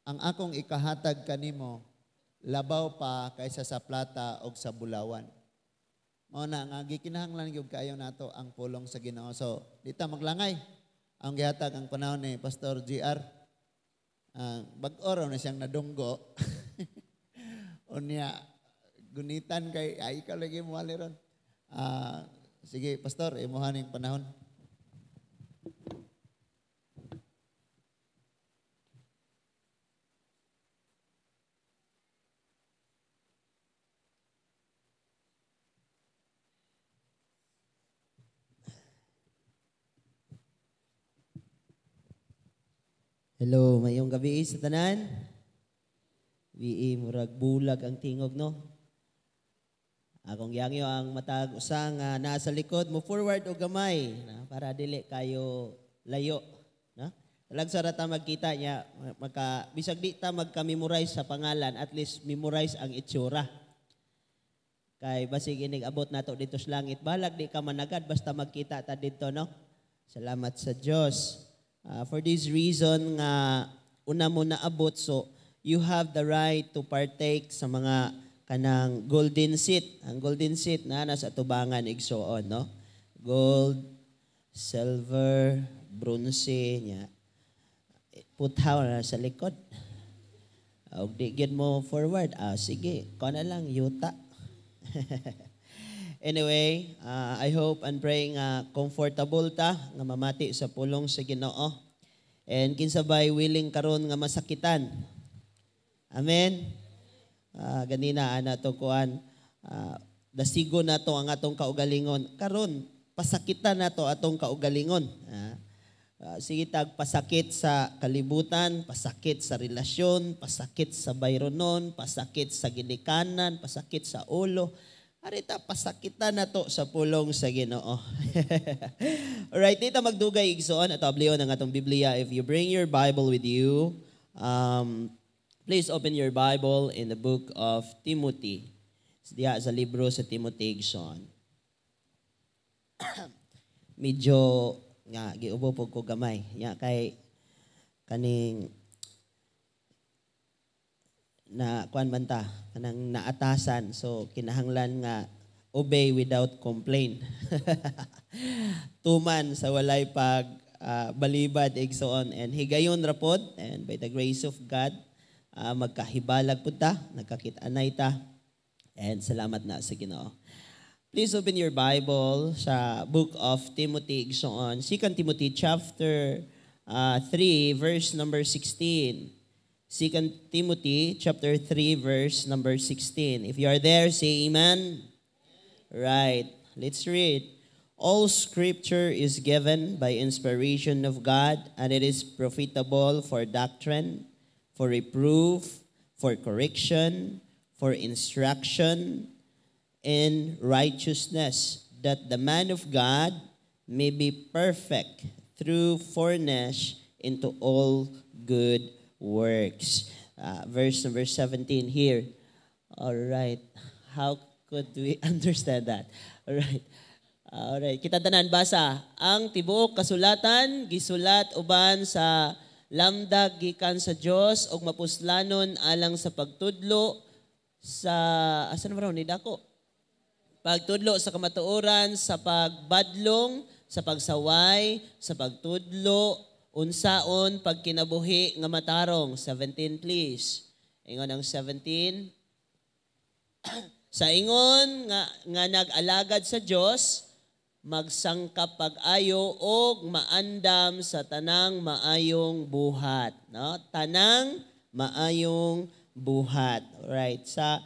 ang akong ikahatag kanimo labaw pa kaysa sa plata o sa bulawan. Mao na nga gikinahanglan gyud kaayo nato ang pulong sa Ginoo. So, dita maglangay. Ang gihatag ang panahon ni Pastor GR. Bag-oro na siyang nadunggo. Unya gunitan kay ay ikaw lagi mo ali ron. Sige, Pastor, imuhan ning panahon. Hello, mayong gabi sa tanan. Murag bulag ang tingog, no? Akong yangyo ang matag usa nga nasa likod mo forward o gamay na para dili kayo layo, no? Talag sa rata magkita niya bisag di ta magka-memorize sa pangalan, at least memorize ang itsura. Kay basig inig abot nato dito sa langit, balag di ka managad basta magkita ta dito, no? Salamat sa Dios. For this reason nga una mo na abot, so you have the right to partake sa mga kanang golden seat. Ang golden seat na nasa tubangan igsoon, no? Gold, silver, bronze nya. Puthaw na sa likod. Og di gid mo forward. Sige, ko na lang yuta. Anyway, I hope and praying comfortable ta nga mamati sa pulong sa Ginoo. And kinsabay willing karon nga masakitan. Amen. Ganina ana to kuan dasigo nato ang atong kaugalingon. Karon pasakitan nato atong kaugalingon. Sige tag pasakit sa kalibutan, pasakit sa relasyon, pasakit sa bayronon, pasakit sa ginikanan, pasakit sa ulo. Arita pasakitan nato sa pulong sa Ginoo. Alright, dito magdugay igsoon at ablion ang atong Biblia. If you bring your Bible with you, please open your Bible in the book of Timothy. Diya sa libro sa Timothy igsoon. Medyo nga giubo po ko gamay. Ya kay kaning na kuan man ta kanang naatasan, so kinahanglan nga obey without complain. Tuman sa walay pag balibad igsoon, and higayon ra pod, and by the grace of God magkahibalag pud ta, nagkakit-anay ta, and salamat na sa Ginoo. Please open your Bible sa book of Timothy igsoon, 2 Timothy chapter 3 verse number 16. 2 Timothy chapter 3 verse number 16. If you are there, say amen. Right. Let's read. All scripture is given by inspiration of God, and it is profitable for doctrine, for reproof, for correction, for instruction in righteousness, that the man of God may be perfect, through furnish into all good works. Verse number 17 here. All right. How could we understand that? All right. All right. Kita tanan basa. Ang tibuok kasulatan gisulat uban sa lamdag gikan sa Dios og mapuslanon alang sa pagtudlo sa asan ba raw ni dako? Pagtudlo sa kamatuoran, sa pagbadlong, sa pagsaway, sa pagtudlo, unsaon pagkinabuhi nga matarong. 17 please. Ingon ang 17. Sa ingon nga nag-alagad sa Dios, magsangkap pag-ayo og maandam sa tanang maayong buhat, no? Tanang maayong buhat. Right. Sa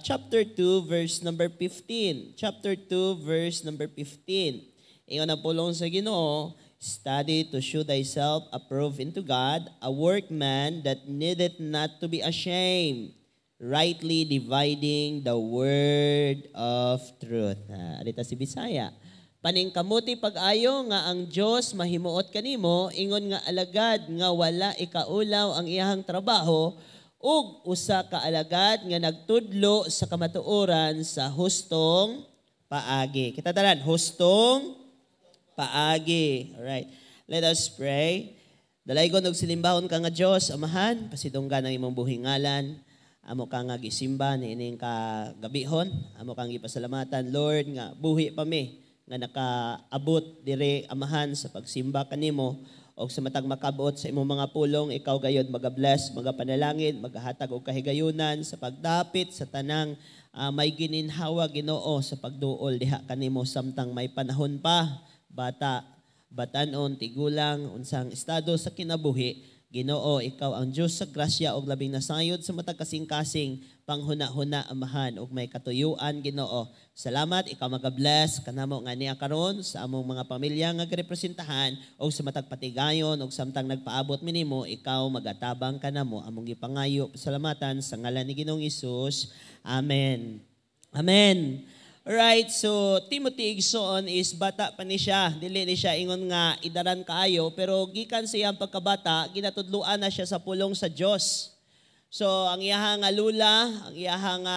chapter 2 verse number 15. Chapter 2 verse number 15. Ingon ang pulong sa Ginoo, study to show thyself approved unto God, a workman that needeth not to be ashamed, rightly dividing the word of truth. Dito si Bisaya. Paningkamuti pag-ayo nga ang Dios mahimuot kanimo, ingon nga alagad nga wala ikaulaw ang iyahang trabaho, ug usa ka alagad nga nagtudlo sa kamatuoran sa hustong paagi. Kita tanan, hustong paagi. All right. Let us pray. Dalaygon og silimbahon ka nga Dios, Amahan, pasidunggan ang imong buhing ngalan. Amo ka nga gisimba niining ka gabihon, amo kang gipasalamatan Lord nga buhi pa mi nga nakaabot dire Amahan sa pagsimba kanimo og sa matag makabot sa imong mga pulong, ikaw gayud magabless, magapanalangin, magahatag og kahigayunan sa pagdapit sa tanang may gininhawa Ginoo sa pagduol diha kanimo samtang may panahon pa, batanon, tigulang, unsang estado sa kinabuhi. Ginoo, ikaw ang Diyos sa grasya og labing nasayod sa matag kasing-kasing panghuna-huna Amahan ug may katuyuan Ginoo. Salamat, ikaw magabless kanamo nga niya karon sa among mga pamilya nga girepresentahan og sa matag patigayon og samtang nagpaabot minimo, ikaw magatabang kanamo among gipangayo. Salamatan sa ngalan ni Ginoong Hesus. Amen. Amen. Alright, so Timothy igsoon is bata pa ni siya. Dili ni siya ingon nga idaran kaayo, pero gikan sa iyang pagkabata, ginatudluan na siya sa pulong sa Dios. So ang iyahang lula, ang iyahang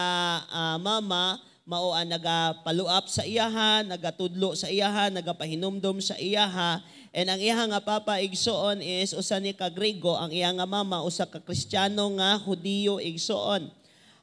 mama, mao ang nagapaluap sa iyaha, nagatudlo sa iyaha, nagapahinumdom sa iyaha. And ang iyahang papa igsoon is usa ni ka Grego, ang iyang mama usa ka Kristiyano nga Hudiyo igsoon.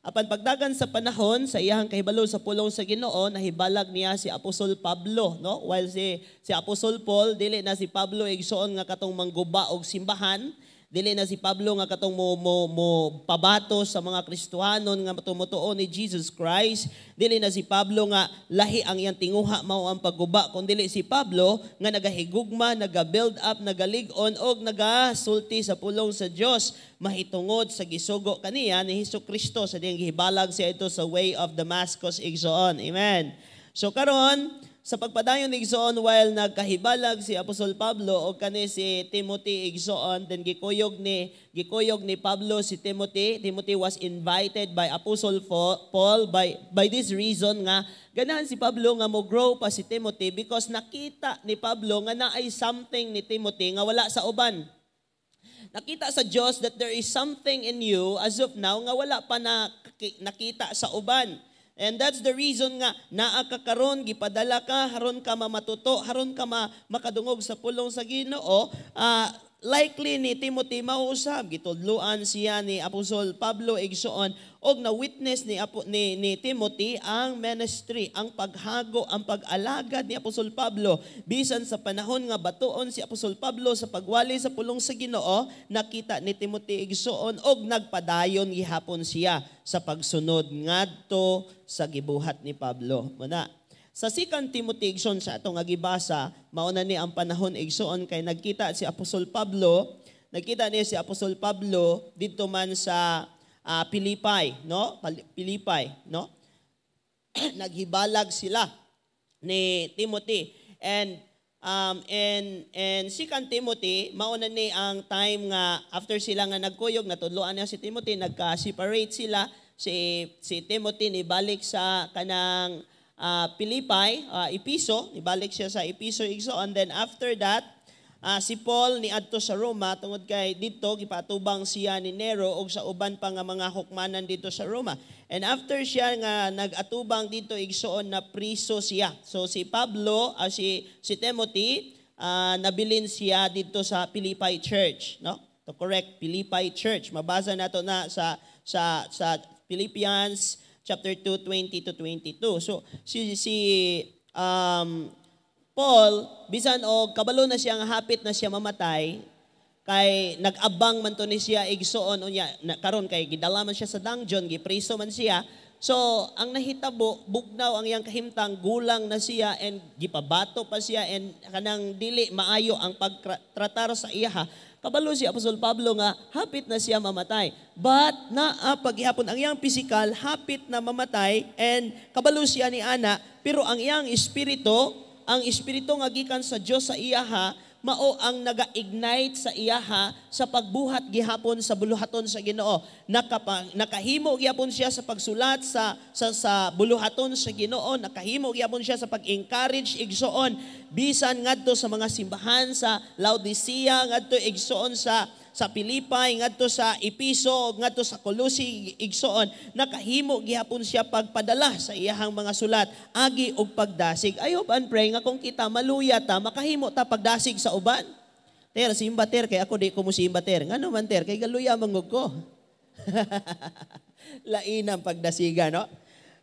Apan pagdagan sa panahon sa iyang kahibalo sa pulong sa Ginoo, nahibalag niya si Apostol Pablo, no? While si Apostol Paul dili na si Pablo igsoon nga katong mangguba og simbahan, dili na si Pablo nga katong mo pabato sa mga Kristohanon nga tumutuo ni Jesus Christ, dili na si Pablo nga lahi ang iyang tinguha mao ang pagguba, kundi dili si Pablo nga nagahigugma, naga-build up, nagalig-on og nagasulti sa pulong sa Dios mahitungod sa gisugo kaniya ni Hesukristo sa diyang gihibalag siya ito sa way of Damascus igsoon. Amen. So karon sa pagpadayon ni igsoon while nagkahibalag si Apostol Pablo o kani si Timothy igsoon, then gikuyog ni Pablo si Timothy. Timothy was invited by Apostle Paul by this reason nga ganahan si Pablo nga mo grow pa si Timothy because nakita ni Pablo nga naay something ni Timothy nga wala sa uban. Nakita sa Diyos that there is something in you as of now nga wala pa nakita sa uban. And that's the reason nga naa ka karon, gipadala ka, haron ka mamatuto, haron ka makadungog sa pulong sa Ginoo. Likely ni Timothy mausab, gitudluan siya ni Apostol Pablo igsoon og na-witness ni Timothy ang ministry, ang paghago, ang pag-alagad ni Apostol Pablo. Bisan sa panahon nga batuon si Apostol Pablo sa pagwali sa pulong sa Ginoo, nakita ni Timothy igsoon og nagpadayon gihapon siya sa pagsunod ngadto sa gibuhat ni Pablo. Muna, sa 2 Timothy igsoon sa atong gibasa, mauna ni ang panahon igsoon kay nagkita si Apostol Pablo dito man sa Pilipay, no? Naghibalag sila ni Timothy. And 2 Timothy, mauna ni ang time nga after sila nga nagkuyog, natudloan niya si Timothy, nagka-separate sila. Si Timothy nibalik sa kanang Pilipay, Episo, ibalik siya sa Episo igso, and then after that, si Paul niadto sa Roma tungod kay dito gipatubang siya ni Nero og sa uban pa nga mga hukmanan dito sa Roma. And after siya nga nag-atubang dito igsoon na priso siya. So si Pablo, si Timothy, nabilin siya dito sa Pilipay Church, no? To correct, Pilipay Church. Mabasa nato na sa Philippians chapter 2, 20-22. So, Paul, bisan og kabalo na siya nga hapit na siya mamatay, kay nag-abang man to ni siya igsoon unya karon kay gidala man siya sa dungeon, gipriso man siya. So, ang nahitabo, bugnaw ang iyang kahimtang, gulang na siya and gipabato pa siya and kanang dili maayo ang pagtratar sa iyaha. Kabalo si Apostol Pablo nga hapit na siya mamatay. But paghihapon ang iyang physical hapit na mamatay and kabalo siya ni ana, pero ang iyang espiritu nga gikan sa Dios sa iyaha, mao ang naga-ignite sa iyaha sa pagbuhat gihapon sa buluhaton sa Ginoo. Nakahimo gihapon siya sa pagsulat sa buluhaton sa Ginoo, nakahimo gihapon siya sa pag-encourage igsoon bisan ngadto sa mga simbahan sa Laodicea, ngadto igsoon sa Pilipay, ngadto sa Episo, ngadto sa Colossae igsoon, nakahimo gihapon siya pagpadala sa iyahang mga sulat agi og pagdasig. I hope and pray nga kung kita maluya ta makahimo ta pagdasig sa uban. Ter, simba ter, kay ako di ko mo simba ter. Nga naman ter, kay galuya mangog ko. Lainang pagdasiga, no?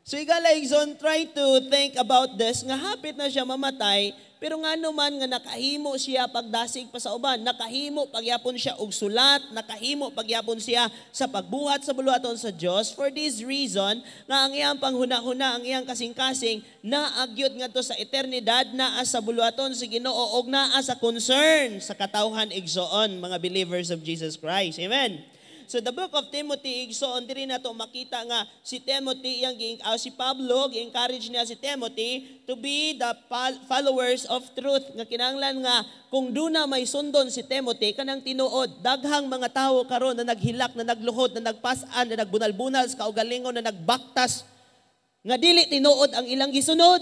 So igala igsoon, try to think about this, nga hapit na siya mamatay, pero nga naman nga nakahimo siya pagdasig pa sa uban, nakahimo pagyapon siya og sulat, nakahimo pagyapon siya sa pagbuhat sa buluhaton sa Dios. For this reason, nga ang iyang panghuna-huna, ang iyang kasing-kasing, naagyod nga to sa eternidad, naa sa buluhaton sa Ginoo, og naa sa concern sa katawhan igsoon, mga believers of Jesus Christ. Amen. So the book of Timothy, igsoon diri nato makita nga si Timothy, si Pablo, gi-encourage niya si Timothy to be the followers of truth. Nga kinahanglan nga kung duna may sundon si Timothy, kanang tinuod, daghang mga tawo karon na naghilak, na nagluhod, na nagpas-an, na nagbunal-bunal sa kaugalingon, na nagbaktas, nga dili tinuod ang ilang gisunod.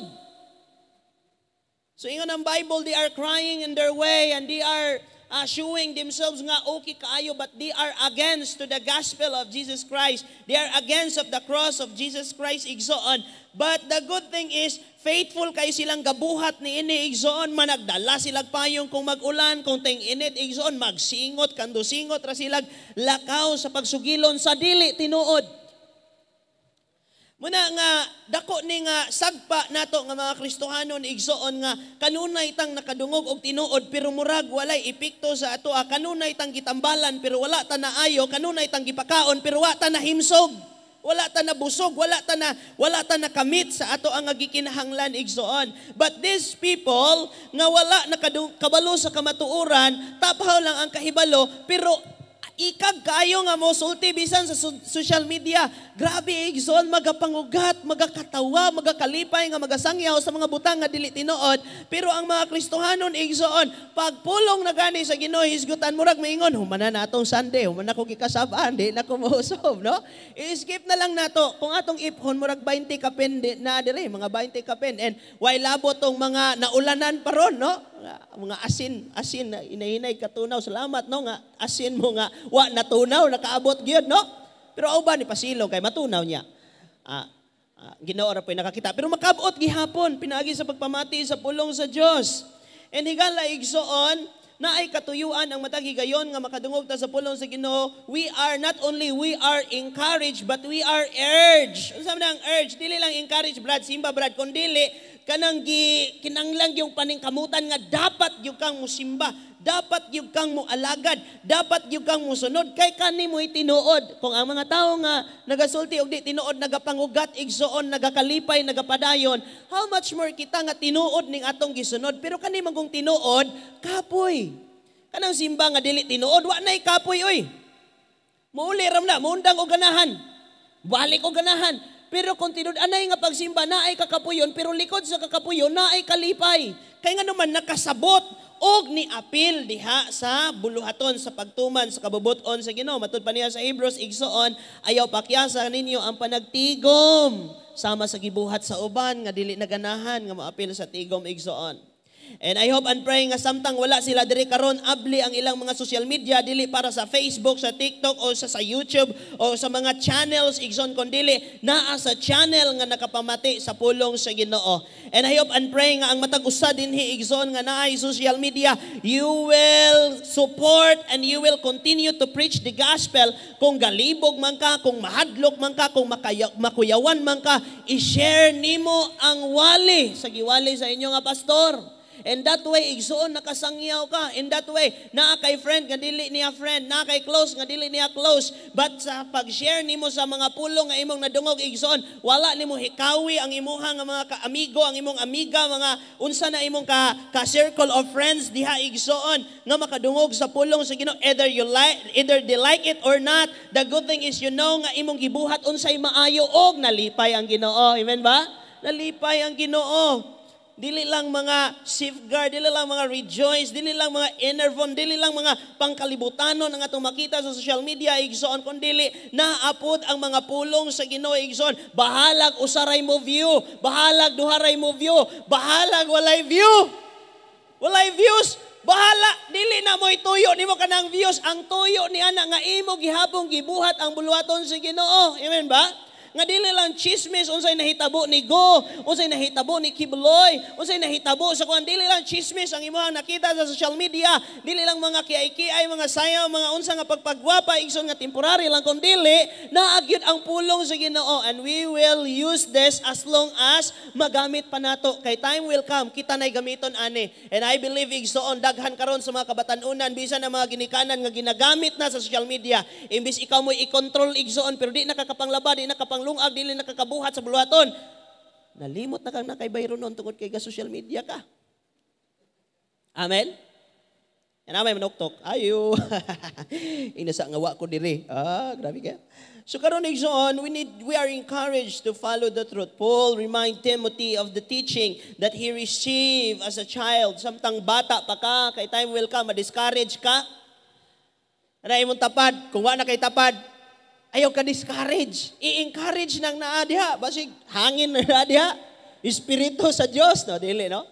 So ingon ang Bible, they are crying in their way and they are showing themselves nga okay kaayo, but they are against to the gospel of Jesus Christ. They are against of the cross of Jesus Christ igsoon. But the good thing is, faithful kayo silang gabuhat ni ini igsoon, managdala silang payong kung mag-ulan, kung ting init igsoon, magsingot, kandusingot, ra silang lakaw sa pagsugilon sa dili tinuod. Muna nga, dako ni nga sagpa nato nga mga Kristohanon igsoon nga kanunay tang nakadungog og tinuod pero murag walay epekto sa ato. Kanunay tang gitambalan pero wala ta naayo, kanunay tang gipakaon pero wala ta nahimsog. Wala ta na busog, wala ta na kamit sa ato ang gikinahanglan igsoon. But these people nga wala nakabalo sa kamatuoran, taphaw lang ang kahibalo pero ikag kayo nga mo sulti bisan sa social media. Grabe igsoon, magapangugat, magakatawa, magakalipay nga magasangyaw sa mga butang nga dili tinuod. Pero ang mga Kristohanon igsoon, pagpulong na gani sa Ginoo hisgutan murag maingon, humana na atong Sunday, humana ko gikasabaan, di na ko mausog, no? I-skip na lang nato. Kung atong iphon murag 20 kapin na dili, mga 20 kapin. And why labo tong mga naulanan pa ron, no? Mga asin na inahinay katunaw. Salamat, no, nga asin mo nga wa natunaw, nakaabot gyud, no? Pero uban ni pasilong kay matunaw niya. Ginoo ra po'y nakakita. Pero makabot gihapon pinaagi sa pagpamati sa pulong sa Dios. And higala igsoon na ay katuyuan ang matag higayon nga makadungog ta sa pulong sa Ginoo. We are encouraged but we are urged. Unsa man ang urge? Dili lang encourage brad, simba brad, kun dili kanang kinanglang yung paningkamutan nga dapat yung kang musimba, dapat yung kang mualagad, dapat yung kang musunod kay kani mo tinuod. Kung ang mga tao nga nagasulti og di tinuod, nagapangugat igsoon, nagakalipay, nagapadayon, how much more kita nga tinuod ning atong gisunod. Pero kani magong tinuod, kapoy. Kanang simba nga dili tinuod, wa nay kapoy oy. Muuli ram na, muundang og ganahan. Balik og ganahan. Pero kung tinud anay nga pagsimba na ay kakapuyon, pero likod sa kakapuyon na ay kalipay. Kaya nga naman nakasabot og ni apil diha sa buluhaton sa pagtuman sa kabubuton sa Ginoo. Matud pa niya sa Hebrews igsoon, ayaw pakyasa ninyo ang panagtigom sama sa gibuhat sa uban nga dili naganahan nga maapil sa tigom igsoon. And I hope and pray nga samtang wala sila diri karon, abli ang ilang mga social media, dili para sa Facebook, sa TikTok o sa YouTube o sa mga channels igsoon, kon dili naa sa channel nga nakapamati sa pulong sa Ginoo. And I hope and pray nga ang matag usa dinhi igsoon nga naay social media, you will support and you will continue to preach the gospel. Kung galibog man ka, kung mahadlok man ka, kung makuyawan man ka, i-share nimo ang wali sa giwali sa inyo nga pastor. And that way, igsoon nakasangyaw ka. In that way, naa kay friend nga dili niya friend, naa kay close nga dili niya close. But sa pag-share nimo sa mga pulong nga imong nadungog igsoon, wala nimo hikawi ang imuha nga mga ka-amigo, ang imong amiga, mga unsa na imong ka-circle of friends diha igsoon nga makadungog sa pulong sa Ginoo. Either they like it or not. The good thing is you know nga imong gibuhat unsay maayo og nalipay ang Ginoo. Amen ba? Nalipay ang Ginoo. Dili lang mga safeguard, dili lang mga rejoice, dili lang mga enervon, dili lang mga pangkalibutanon ang atong makita sa social media igsoon, kun dili naapod ang mga pulong sa Ginoo igsoon. Bahalag usaray mo view, bahalag duharay mo view, bahalag walay view. Walay views, bahala, dili na mo ituyo nimo kanang views. Ang tuyo ni ana nga imo gihapon gibuhat ang buluhaton sa Ginoo. Amen ba? Nga dili lang chismis unsay nahitabo ni Go, unsay nahitabo ni Kibuloy, unsay nahitabo sa kuan, dili lang chismis ang imong nakita sa social media, dili lang mga kiay-kiay, mga sayaw, mga unsa nga pagpagwapa igsoon nga temporary lang kun dili naagyud ang pulong sa Ginoo, and we will use this as long as magamit pa nato. Kay time will come kita nay gamiton ani. And I believe igsoon daghan karon sa mga kabatanunan bisan na mga ginikanan nga ginagamit na sa social media, imbis ikaw mo i-control igsoon pero di nakakapanglaba, di nakapanglungag, dili nakakabuhat sa buluhaton, nalimot na kang nakaybayro noon tungod kay social media ka. Amen? Yan amay manuktok. Ayo. Inasa nga wa ko diri. Grabe ka. So karon igsoon, we are encouraged to follow the truth. Paul remind Timothy of the teaching that he received as a child. Samtang bata pa ka, kay time will come, ma-discourage ka. Ano imong tapad? Kung wa na kay tapad, ayaw ka discourage. I-encourage nang naa diha. Basig hangin na diha. Espiritu sa Dios, no? Dili, no?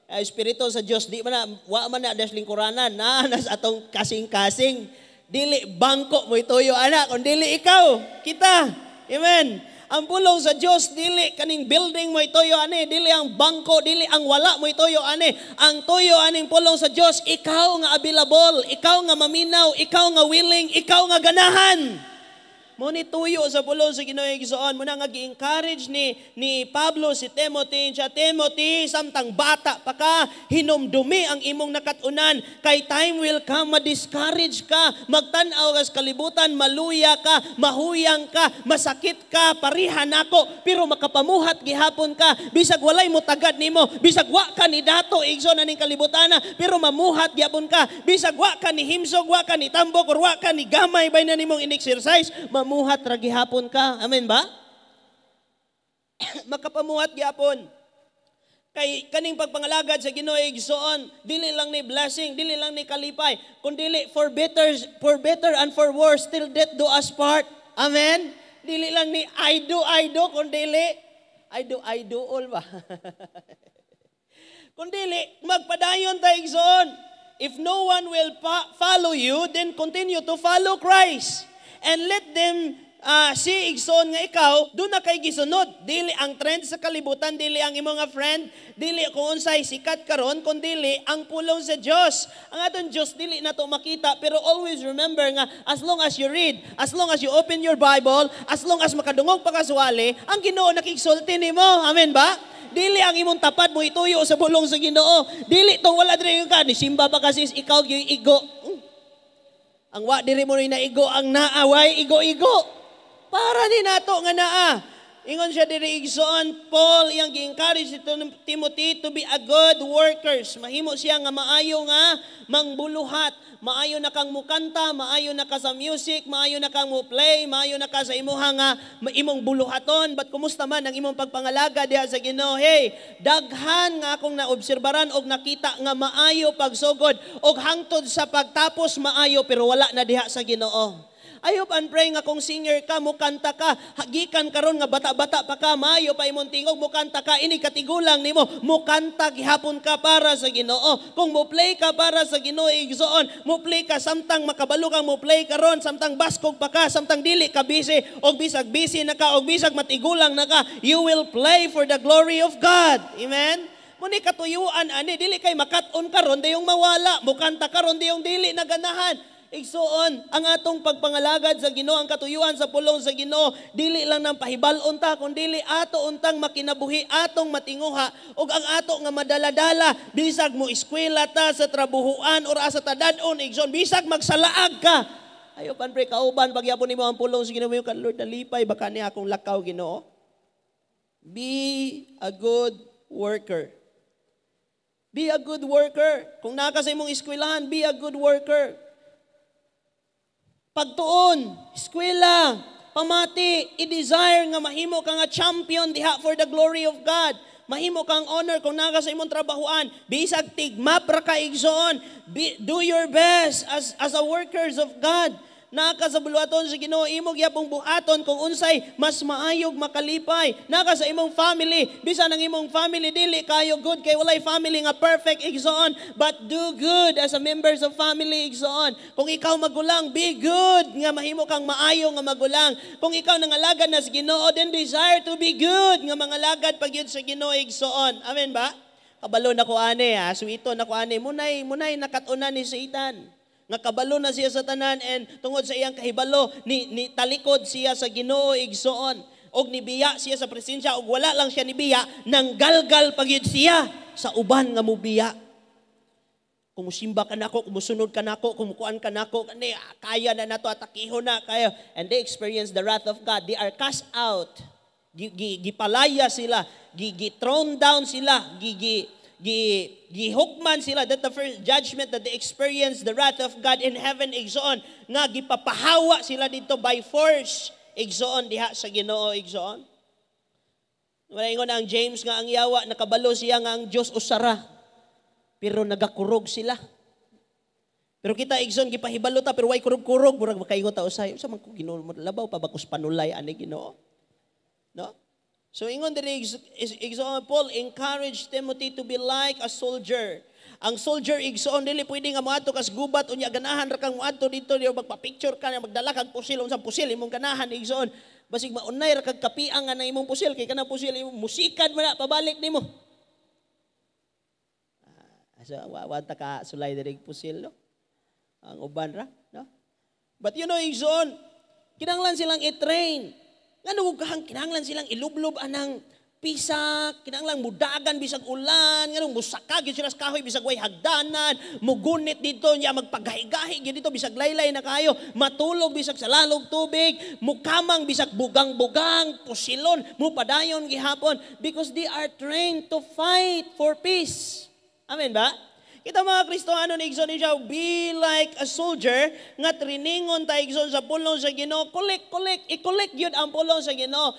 Espiritu sa Dios, di man na, wa man na das lingkuranan, na nas atong kasing-kasing. Dili bangko mo ituyo, anak. Kung dili ikaw, kita. Amen. Ang pulong sa Dios, dili kaning building mo ituyo, ani. Dili ang bangko, dili ang wala mo ituyo, ani. Ang tuyo, aning pulong sa Dios, ikaw nga available, ikaw nga maminaw, ikaw nga willing, ikaw nga ganahan. Mo ni tuyo sa pulong sa Ginoo igsoon, mo na nga gi-encourage ni Pablo si Timothy, siya Timothy, samtang bata pa ka, hinumdumi ang imong nakatunan, kay time will come, ma-discourage ka, magtan-aw ka sa kalibutan, maluya ka, mahuyang ka, masakit ka, parihan ako, pero makapamuhat gihapon ka, bisag walay mo tagad nimo, bisag wa ka ni dato igsoon aning kalibutana, pero mamuhat gihapon ka, bisag wa ka ni himsog, wa ka ni tambok, or wa ka ni gamay bay na nimong in-exercise, mamuhat ra gihapon ka. Amen ba? Makapamuhat gihapon. Kay kaning pagpangalagad sa Ginoo igsoon, dili lang ni blessing, dili lang ni kalipay, kundi for better and for worse till death do us part. Amen. Dili lang ni I do kundi I do all ba? Kundi magpadayon ta igsoon. If no one will follow you, then continue to follow Christ. And let them see igsoon nga ikaw, doon na kay gisunod. Dili ang trend sa kalibutan, dili ang imong nga friend, dili kung unsay sikat karon, kundi dili ang pulong sa Dios. Ang aton Dios dili nato makita, pero always remember nga as long as you read, as long as you open your Bible, as long as makadungog pa ka suwali, ang Ginoo nakigsulti nimo. Amen ba? Dili ang imong tapad mo ituyo sa pulong sa Ginoo. Dili tong wala diri ka ni simba pa kasi ikaw gyud igo. Ang wa diri mo na igo ang naaway igo-igo. Para ni nato nga naa. Ingon siya diri igsoon, Paul iyang gi-encourage si Timothy to be a good workers. Mahimo siya nga maayo nga mangbuluhat. Maayo na kang mukanta, maayo na ka sa music, maayo na kang mo play, maayo na ka sa imuha nga imong buluhaton. But kumusta man ang imong pagpangalaga diha sa Ginoo? Hey, daghan nga akong naobserbaran og nakita nga maayo pagsugod og hangtod sa pagtapos maayo pero wala na diha sa Ginoo. I hope and pray nga kung singer ka, mukanta ka, hagikan karon nga bata-bata pa ka, maayo pa imong tingog, mukanta ka, ini katigulang nimo, mukanta gihapon ka para sa Ginoo. Kung mo play ka para sa Ginoo igsoon, mo play ka samtang makabalo kang mo play karon, samtang baskog pa ka, samtang dili ka busy, og bisag busy na ka, og bisag matigulang na ka, you will play for the glory of God. Amen? Muni katuyuan ani, dili kay makat-on karon dayong mawala, mukanta karon dayong dili naganahan. Igsoon, ang atong pagpangalagad sa Ginoo, ang katuyuan sa pulong sa Ginoo, dili lang nang pahibalon ta, kundi dili ato untang makinabuhi, atong matinguha, ug ang ato nga madaladala, bisag mo eskwela ta sa trabuhuan or asa ta dadon, igsoon, bisag magsalaag ka. Ayo pan pre kauban pagyapon nimo ang pulong sa Ginoo, kan Lord nalipay baka ni akong lakaw Ginoo. Be a good worker. Be a good worker. Kung naka sa imong eskwelahan, be a good worker. Pagtuon, eskwela, pamati, i-desire nga mahimo ka nga champion diha for the glory of God. Mahimo kang honor kung naga sa imong trabahuan. Bisag tigmap ra ka igsoon. Do your best as a workers of God. Naka sa buluhaton sa Ginoo imong gyapong buhaton kung unsay mas maayog makalipay. Naka sa imong family, bisan ang imong family dili kayo good kay walay family nga perfect igsoon, but do good as a members of family igsoon. Kung ikaw magulang, be good nga mahimo kang maayo nga magulang. Kung ikaw nangalagad na sa Ginoo, then desire to be good nga mangalagad pagyud sa Ginoo igsoon. Amen ba? Kabalo na ko ani ha, suito na ko ani munay nakatunan ni Satan. Nga kabalo na siya sa tanan and tungod sa iyang kahibalo ni talikod siya sa Ginoo igsoon og nibiya siya sa presensya og wala lang siya nibiya nang galgal pagyud siya sa uban nga mubiya. Kung musimba ka nako, kung musunod ka nako, kung mukuan ka nako, kaya na nato atakihon na kayo, and they experience the wrath of God. They are cast out. Gipalaya sila, thrown down sila, gihukman sila. That the first judgment that they experience the wrath of God in heaven igsoon nga gipapahawa sila dito by force igsoon diha sa Ginoo igsoon. Wala ingon ang James nga ang yawa nakabalo siya nga ang Dios usara pero nagakurog sila. Pero kita igsoon gipahibalo ta pero way kurog-kurog murag makaingon ta usay sa man ko Ginoo labaw pa bakus panulay ani Ginoo. No? So ingon diri igsoon Paul encourage Timothy to be like a soldier. Ang soldier igsoon dili pwede nga moadto kas gubat unya ganahan ra kang moadto dito diyo magpa-picture ka magdala kag pusil unsang pusil imong ganahan igsoon. Basig maunay ra kag kapiang nga na imong pusil kay kana pusil imong musikad man na pabalik nimo. So wa ta ka sulay diri pusil no. Ang uban ra no. But you know igsoon kinahanglan silang i-train. Ngano kahang kinahanglan silang ilublob anang pisak, kinahanglan mudagan bisag ulan, ngano musakag gyud sila sa kahoy bisag way hagdanan, mugunit dito nya magpagahi-gahi gyud dito bisag laylay na kayo, matulog bisag sa lalog tubig, mukamang bisag bugang-bugang, pusilon, mupadayon gihapon because they are trained to fight for peace. Amen ba? Kita mga Kristohano ni igsoon siya, be like a soldier nga triningon ta igsoon sa pulong sa Ginoo, i-collect yun ang pulong sa Ginoo.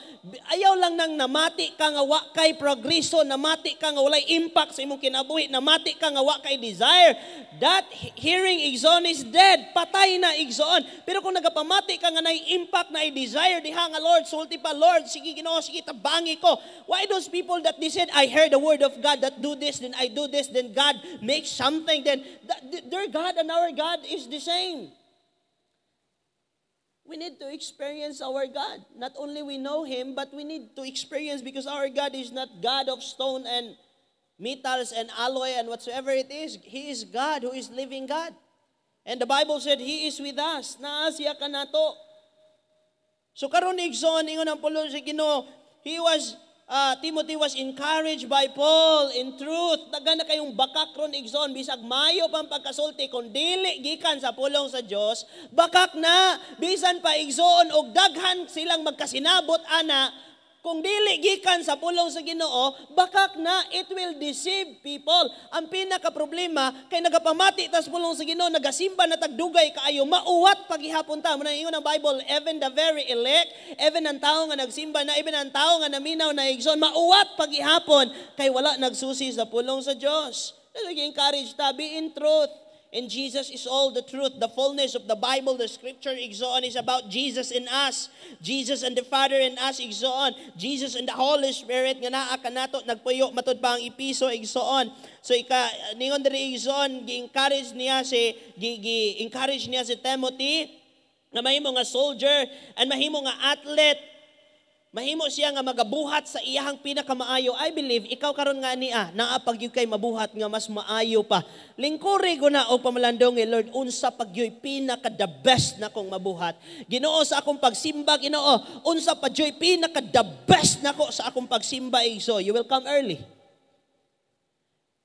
Ayaw lang nang namati ka nga wa kay progreso, namati ka nga walay impact sa imong kinabuhi, namati ka nga wa kay desire. That hearing igsoon is dead, patay na igsoon. Pero kung nagapamati ka nga nay impact na i-desire diha nga Lord, sulti pa Lord, sige Ginoo, sige tabangi ko. Why those people that they said I heard the word of God that do this, then I do this, then God makes something, then their God and our God is the same. We need to experience our God. Not only we know Him, but we need to experience because our God is not God of stone and metals and alloy and whatsoever it is. He is God who is living God. And the Bible said He is with us. Naasya ka nato. So karon igsoon ingon ang pulong sa Ginoo, Timothy was encouraged by Paul in truth. Daga na kayong bakak ron igsoon bisag mayo pang pagkasulti kung dili gikan sa pulong sa Dios, bakak na bisan pa igsoon og daghan silang magkasinabot ana kung dili gikan sa pulong sa Ginoo, bakak na it will deceive people. Ang pinaka problema kay nagapamati tas pulong sa Ginoo, nagasimba na tagdugay kaayo, mauwat paghihapon ta. Muna ingon ang Bible, even the very elect, even ang tao nga nagsimba na, even ang tao nga naminaw na igsoon, mauwat paghihapon kay wala nagsusi sa pulong sa Dios. So encourage ta, be in truth. And Jesus is all the truth, the fullness of the Bible, the scripture, igsoon, is about Jesus in us. Jesus and the Father in us, igsoon. Jesus and the Holy Spirit, nga naa ka nato, nagpuyo, matod pa ang ipiso, igsoon. So, ningon diri igsoon, gi-encourage niya si Timothy, na mahimo nga soldier, and mahimo nga athlete, mahimo siya nga magabuhat sa iyahang pinakamaayo. I believe, ikaw karon nga niya, naapag kay mabuhat nga mas maayo pa. Lingkuri ko na o pamalandong Lord, unsa pagyoy pinaka the best na kong mabuhat. Ginoo sa akong pagsimba, Ginoo, unsa pagyoy pinaka the best na ko sa akong pagsimba, igso. You will come early.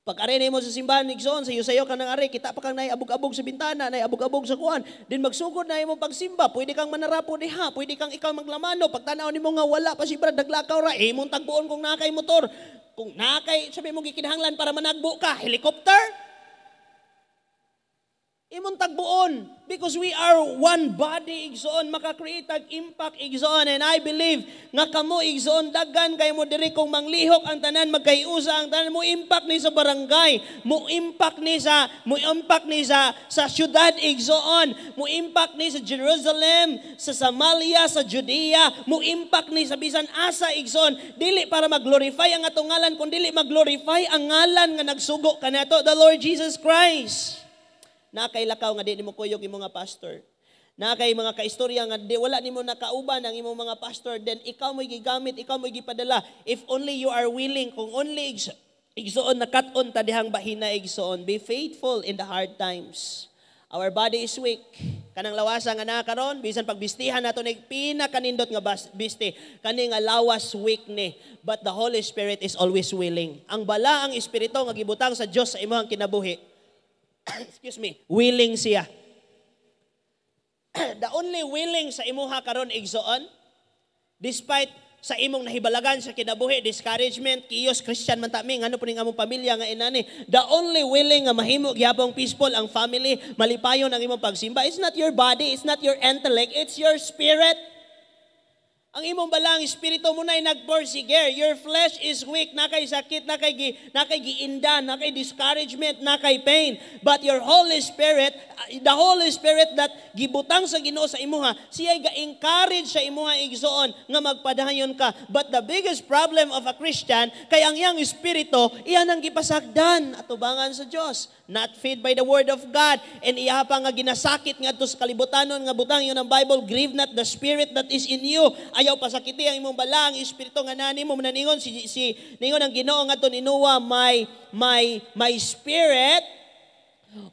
Pag-arenay mo sa simbahan, igsoon, sayo ka ng are, kita pa kang naiabog-abog sa bintana, naiabog-abog sa kuwan, din magsugod na imong pagsimba, pwede kang manarapo diha, pwede kang ikaw maglamano, pagtanaw nimo nga wala pa si Brad, naglakaw ra, imong tagbuon kung nakay motor, kung nakay, sabi mong gikinahanglan para managbo ka, helicopter? Imong tagbuon because we are one body igsoon maka-create ag impact igsoon, and I believe nga kamo igsoon daghan kay mo diri kung manglihok ang tanan magkaiusa ang tanan mo impact ni sa barangay, mo impact ni sa syudad igsoon, mo impact ni sa Jerusalem, sa Samaria, sa Judea, mo impact ni sa bisan asa igsoon, dili para mag-glorify ang atong ngalan kun dili mag-glorify ang ngalan nga nagsugo kanato, the Lord Jesus Christ. Nakay lakaw nga di nimo kuyog imong mga pastor. Nakay mga kaistorya nga di wala nimo nakauban ang imong mga pastor, then ikaw mo gigamit, ikaw mo gipadala. If only you are willing, kung only igsoon nakat-on ta dihang bahina igsoon, be faithful in the hard times. Our body is weak. Kanang lawasa nga naa karon, bisan pagbistihan nato ni pinakanindot nga bisti, kani nga lawas weak ni. But the Holy Spirit is always willing. Ang bala ang espiritu nga gibutang sa Dios sa imong kinabuhi. Excuse me, willing siya. The only willing sa imuha karon igsoon, despite sa imong nahibalagan sa kinabuhi, discouragement, kiyos, Christian man ta mi, ngano po ning among pamilya nga inani, the only willing nga mahimo gyapong peaceful ang family, malipayon ang imong pagsimba, it's not your body, it's not your intellect, it's your spirit. Ang imong balang espiritu mo na'y nagporsiger. Your flesh is weak, nakay sakit, nakay giinda, nakay discouragement, nakay pain. But your Holy Spirit, the Holy Spirit that gibutang sa Ginoo sa imuha, siya'y ga-encourage sa imuha igsoon nga magpadayon ka. But the biggest problem of a Christian, kay ang iyang espiritu, iyan ang gipasagdan at tubangan sa Dios. Not fed by the word of God, and iya pa nga ginasakit ngadto sa kalibutanon nga butang yun ang Bible, grieve not the spirit that is in you. Ayaw pasakiti ang imong bala, ang espiritu nga nani mo mananingon ningon ang Ginoo ngadto ni Noah, my spirit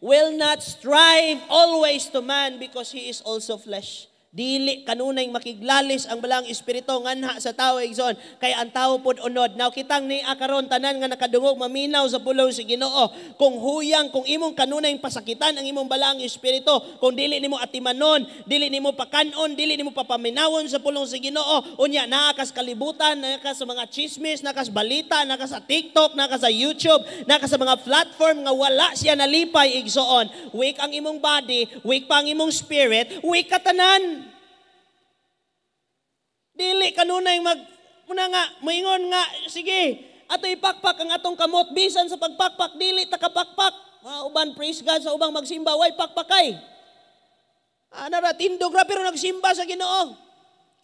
will not strive always to man because he is also flesh. Dili kanunay makiglalis ang balang espiritu nganha sa tawo igsoon, kay ang tawo pod unod. Now kitang ni akaron tanan nga nakadungog maminaw sa pulong si Ginoo, kung huyang, kung imong kanunay pasakitan ang imong balang espiritu, kung dili nimo atimanon, dili nimo pakanon, dili nimo papaminawon sa pulong si Ginoo, unya naa kas kalibutan, naa ka sa mga chismis, naa kas balita, naa ka sa TikTok, naa ka sa YouTube, naa ka sa mga platform nga wala siya nalipay igsoon. Weak ang imong body, weak pa ang imong spirit, weak ka tanan. Dili kanunay muna nga, moingon nga, sige, ato ipakpak ang atong kamot, bisan sa pagpakpak, dili takapakpak. Uban, praise God, sa ubang magsimba, way pakpakay. Anara, tindog ra, pero nagsimba sa Ginoo.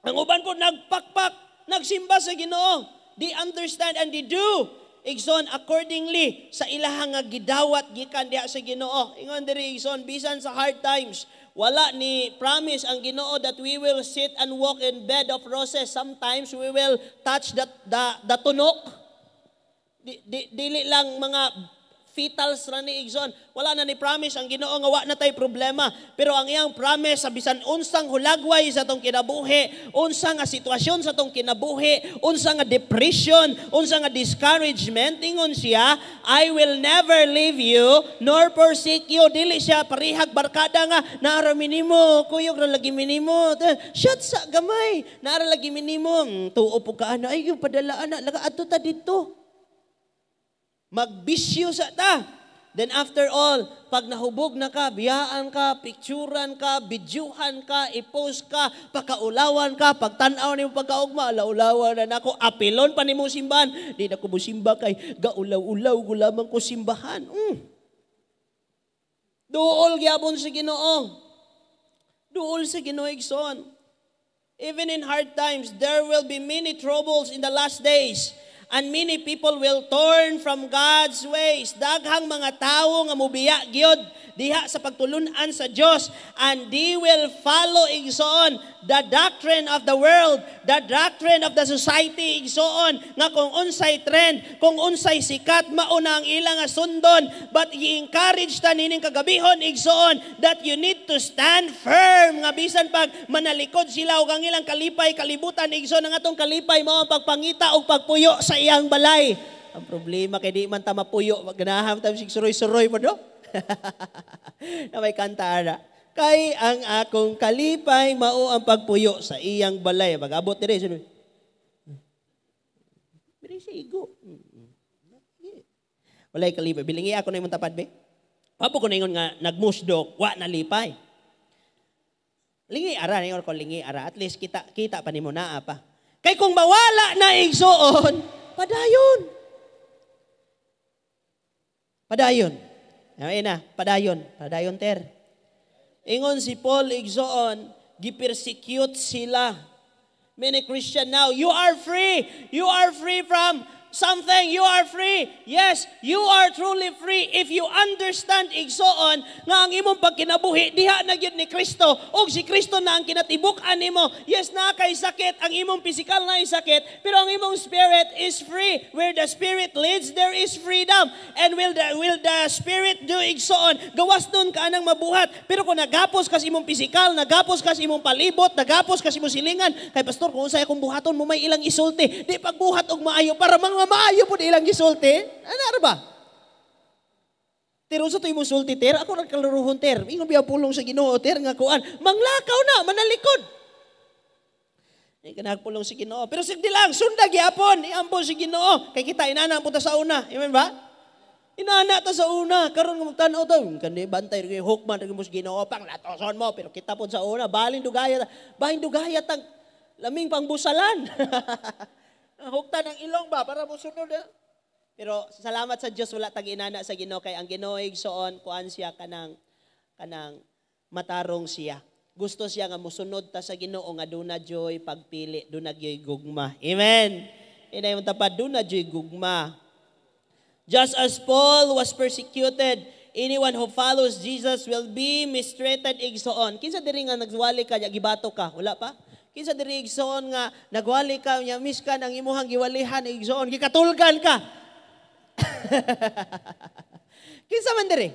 Ang uban po nagpakpak, nagsimba sa Ginoo. They understand and they do igsoon accordingly sa ilahang nga gidawat gikan diha sa Ginoo. Ingon diri igsoon, bisan sa hard times, wala ni promise ang Ginoo that we will sit and walk in bed of roses. Sometimes we will touch the tunok. Dili lang mga fetals ra ni igsoon. Wala na ni promise ang Ginoo nga wa na tay problema. Pero ang iyang promise sa bisan unsang hulagway sa tong kinabuhi, unsa nga sitwasyon sa tong kinabuhi, unsa nga depression, unsa nga discouragement, ingon siya, I will never leave you nor forsake you. Dili siya parihag barkada nga naara minimo, kuyog ra lagi minimo. Shut sa gamay, naara lagi minimo. Tuo po ka ana, ay yung padala ana, laga adto ta dito. Magbisyo sa ta. Then after all, pag nahubog na ka, biyaan ka, picturean ka, bidyuhan ka, i-post ka, pakaulawan ka, pagtanaw ni mo pagkaugma, alaulawan na nako, apilon pa ni mo simbahan. Di na ko mo simba kay gaulaw-ulaw, gulamang ko simbahan. Duol gyapon sa Ginoo. Duol sa Ginoo igsoon. Even in hard times, there will be many troubles in the last days. And many people will turn from God's ways. Daghang mga tawo nga mubiya gyud diha sa pagtulunan sa Dios, and they will follow igsoon the doctrine of the world, the doctrine of the society igsoon nga kung unsay trend, kung unsay sikat mao na ang ilang nga sundon. But i-encourage ta nining kagabihon igsoon that you need to stand firm nga bisan pag manalikod sila og ang ilang kalipay kalibutan igsoon ang atong kalipay mao ang pagpangita og pagpuyo sa iyang balay. Ang problema kay di man ta mapuyo, ganahan ta sig suroy-suroy mo do. Na may kantara. Kay ang akong kalipay mao ang pagpuyo sa iyang balay. Pag-abot dire sunod. Bili sa igo. Walay kalipay. Bilingi ako na imong tapad be. Apo ko na ingon nga nagmusdok, wa nalipay. Lingi ara ningon ko lingi ara, at least kita pa nimo naa pa. Kay kung mawala na igsoon, padayon. Padayon. Ay na, padayon ter. Ingon si Paul igsoon, gipersecute sila. Many Christian now, you are free. You are free from something. You are free. Yes, you are truly free if you understand igsoon nga ang imong pagkinabuhi diha na gyud ni Kristo og si Kristo na ang kinatibuk-an nimo. Yes, na kay sakit ang imong physical na sakit, pero ang imong spirit is free. Where the spirit leads, there is freedom. And will the spirit do igsoon? Gawas nun ka anang mabuhat. Pero kung nagapos kas imong physical, nagapos kas imong palibot, nagapos kas imong silingan, kay pastor kung unsay akong buhaton mo may ilang isulti, di pagbuhat og maayo para mga maayo po ilang gisulti. Ano ba? Pero sa ito yung sulti, ter, ako nagkalaruhon, ter. Ingon biya pulong sa Ginoo, ter, nga kuan. Manglakaw na, manalikod. Ay, kanagpulong si Ginoo. Pero sige lang, sundag yapon, iambon si Ginoo. Kay kita, inana ang punta sa una. Amen ba? Inana ta sa una. Karon nga magtanaw to. Kandi, bantay, hukman, mo si Ginoo, pang latoson mo. Pero kita po sa una, baling dugayat ang laming pangbusalan. Hukta ng ilong ba para mo sunod. Pero salamat sa Dios wala tag inana sa Ginoo kay ang Ginoo igsoon kuan siya kanang matarong siya. Gusto siya nga mosunod ta sa Ginoo nga duna joy pagpili, duna joy gugma. Amen. Inay mo tapad duna joy gugma. Just as Paul was persecuted, anyone who follows Jesus will be mistreated igsoon. Kinsa diri nga nagwali ka gibato ka? Wala pa? Kinsa diri igsoon nga nagwali ka nya miss ka nang imuhang giwalihan igsoon gikatulgan ka. Kinsa man diri?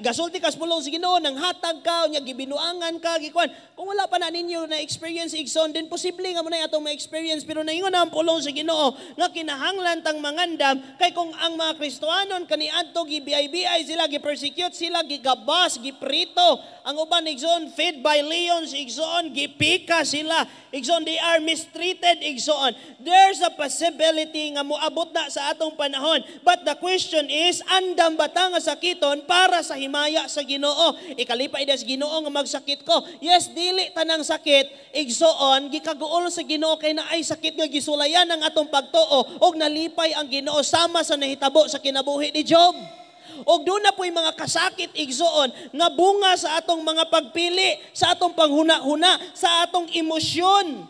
Gasulti kas pulong si Ginoo nang hatag ka nya gibinuangan ka gikuan. Kung wala pa na ninyo na experience igsoon din posible nga mo na atong ma-experience pero naingon na ang pulong si Ginoo nga kinahanglan tang mangandam kay kung ang mga Kristohanon kaniadto gibiay-biay sila gipersecute sila gigabas giprito ang uban igsoon fed by lions igsoon gipika sila igsoon they are mistreated igsoon. There's a possibility nga moabot na sa atong panahon but the question is andam bata nga sakiton para sa himaya sa Ginoo. Ikalipay das Ginoo nga magsakit ko. Yes, dili tanang sakit igsoon gikaguol sa Ginoo kay naay sakit nga gisulayan ang atong pagtuo og nalipay ang Ginoo sama sa nahitabo sa kinabuhi ni Job. Og doon na po'y mga kasakit igsoon nga bunga sa atong mga pagpili, sa atong panghuna-huna, sa atong emosyon.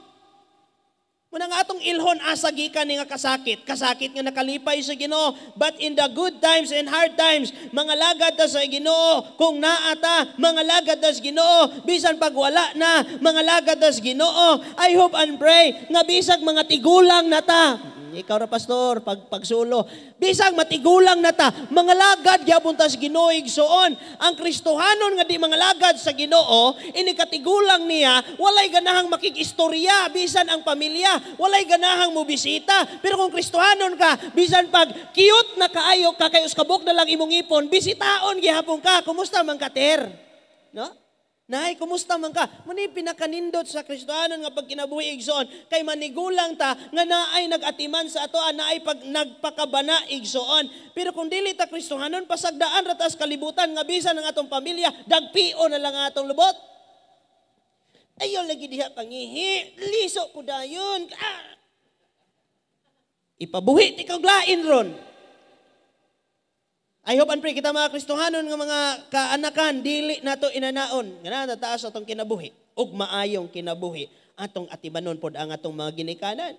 Muna nga atong ilhon asa gikan ni nga kasakit nga nakalipay sa Ginoo. But in the good times and hard times, mga lagad ta sa Ginoo. Kung naata, mga lagad ta sa Ginoo. Bisan pag wala na, mga lagad ta sa Ginoo. I hope and pray nga bisag mga tigulang na ta. Ikaw ra pastor, pagsulo. Bisag matigulang na ta, mga lagad gyapon ta sa Ginoo igsoon. Ang Kristohanon nga di mga lagad sa Ginoo, ini katigulang niya, walay ganahang makikistorya bisan ang pamilya, walay ganahang mo bisita. Pero kung Kristohanon ka, bisan pag cute na kaayo ka kay uskabok na lang imong ipon, bisitaon gihapon ka. Kumusta man ka ter? No? Nay, kumusta man ka? Muni pinakanindot sa Kristohanon nga pagkinabuhi igsoon kay manigulang ta nga naay nagatiman sa ato naay pag nagpakabana igsoon. Pero kung dili ta Kristohanon pasagdaan ra tas kalibutan nga bisan ang atong pamilya dagpio na lang ang atong lubot. Ayo lagi diha pangihi, liso ko dayon. Ipabuhi ti kag lain ron. I hope and pray kita mga Kristohanon nga mga kaanakan dili nato inanaon nga natataas atong kinabuhi ug maayong kinabuhi atong atibanon pod ang atong mga ginikanan.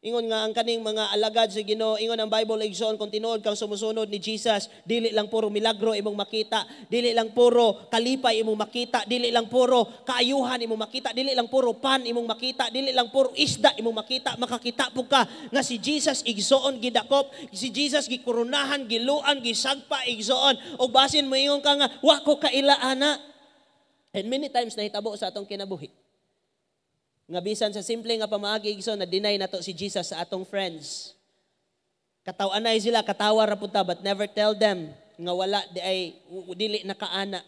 Ingon nga ang kaning mga alagad sa Ginoo, ingon ang Bible igsoon kung tinuod kang sumusunod ni Jesus, dili lang puro milagro imong makita, dili lang puro kalipay imong makita, dili lang puro kaayuhan imong makita, dili lang puro pan imong makita, dili lang puro isda imong makita, makakita pug ka nga si Jesus igsoon gidakop, si Jesus gikurunahan, giluan, gisagpa igsoon. Og basin mo ingon ka nga wa ko kaila ana. And many times nahitabo sa atong kinabuhi nga bisan sa simple nga pamaagi igsoon na deny nato si Jesus sa atong friends. Kataw-anay sila, katawa ra punta but never tell them nga wala di ay dili nakaana.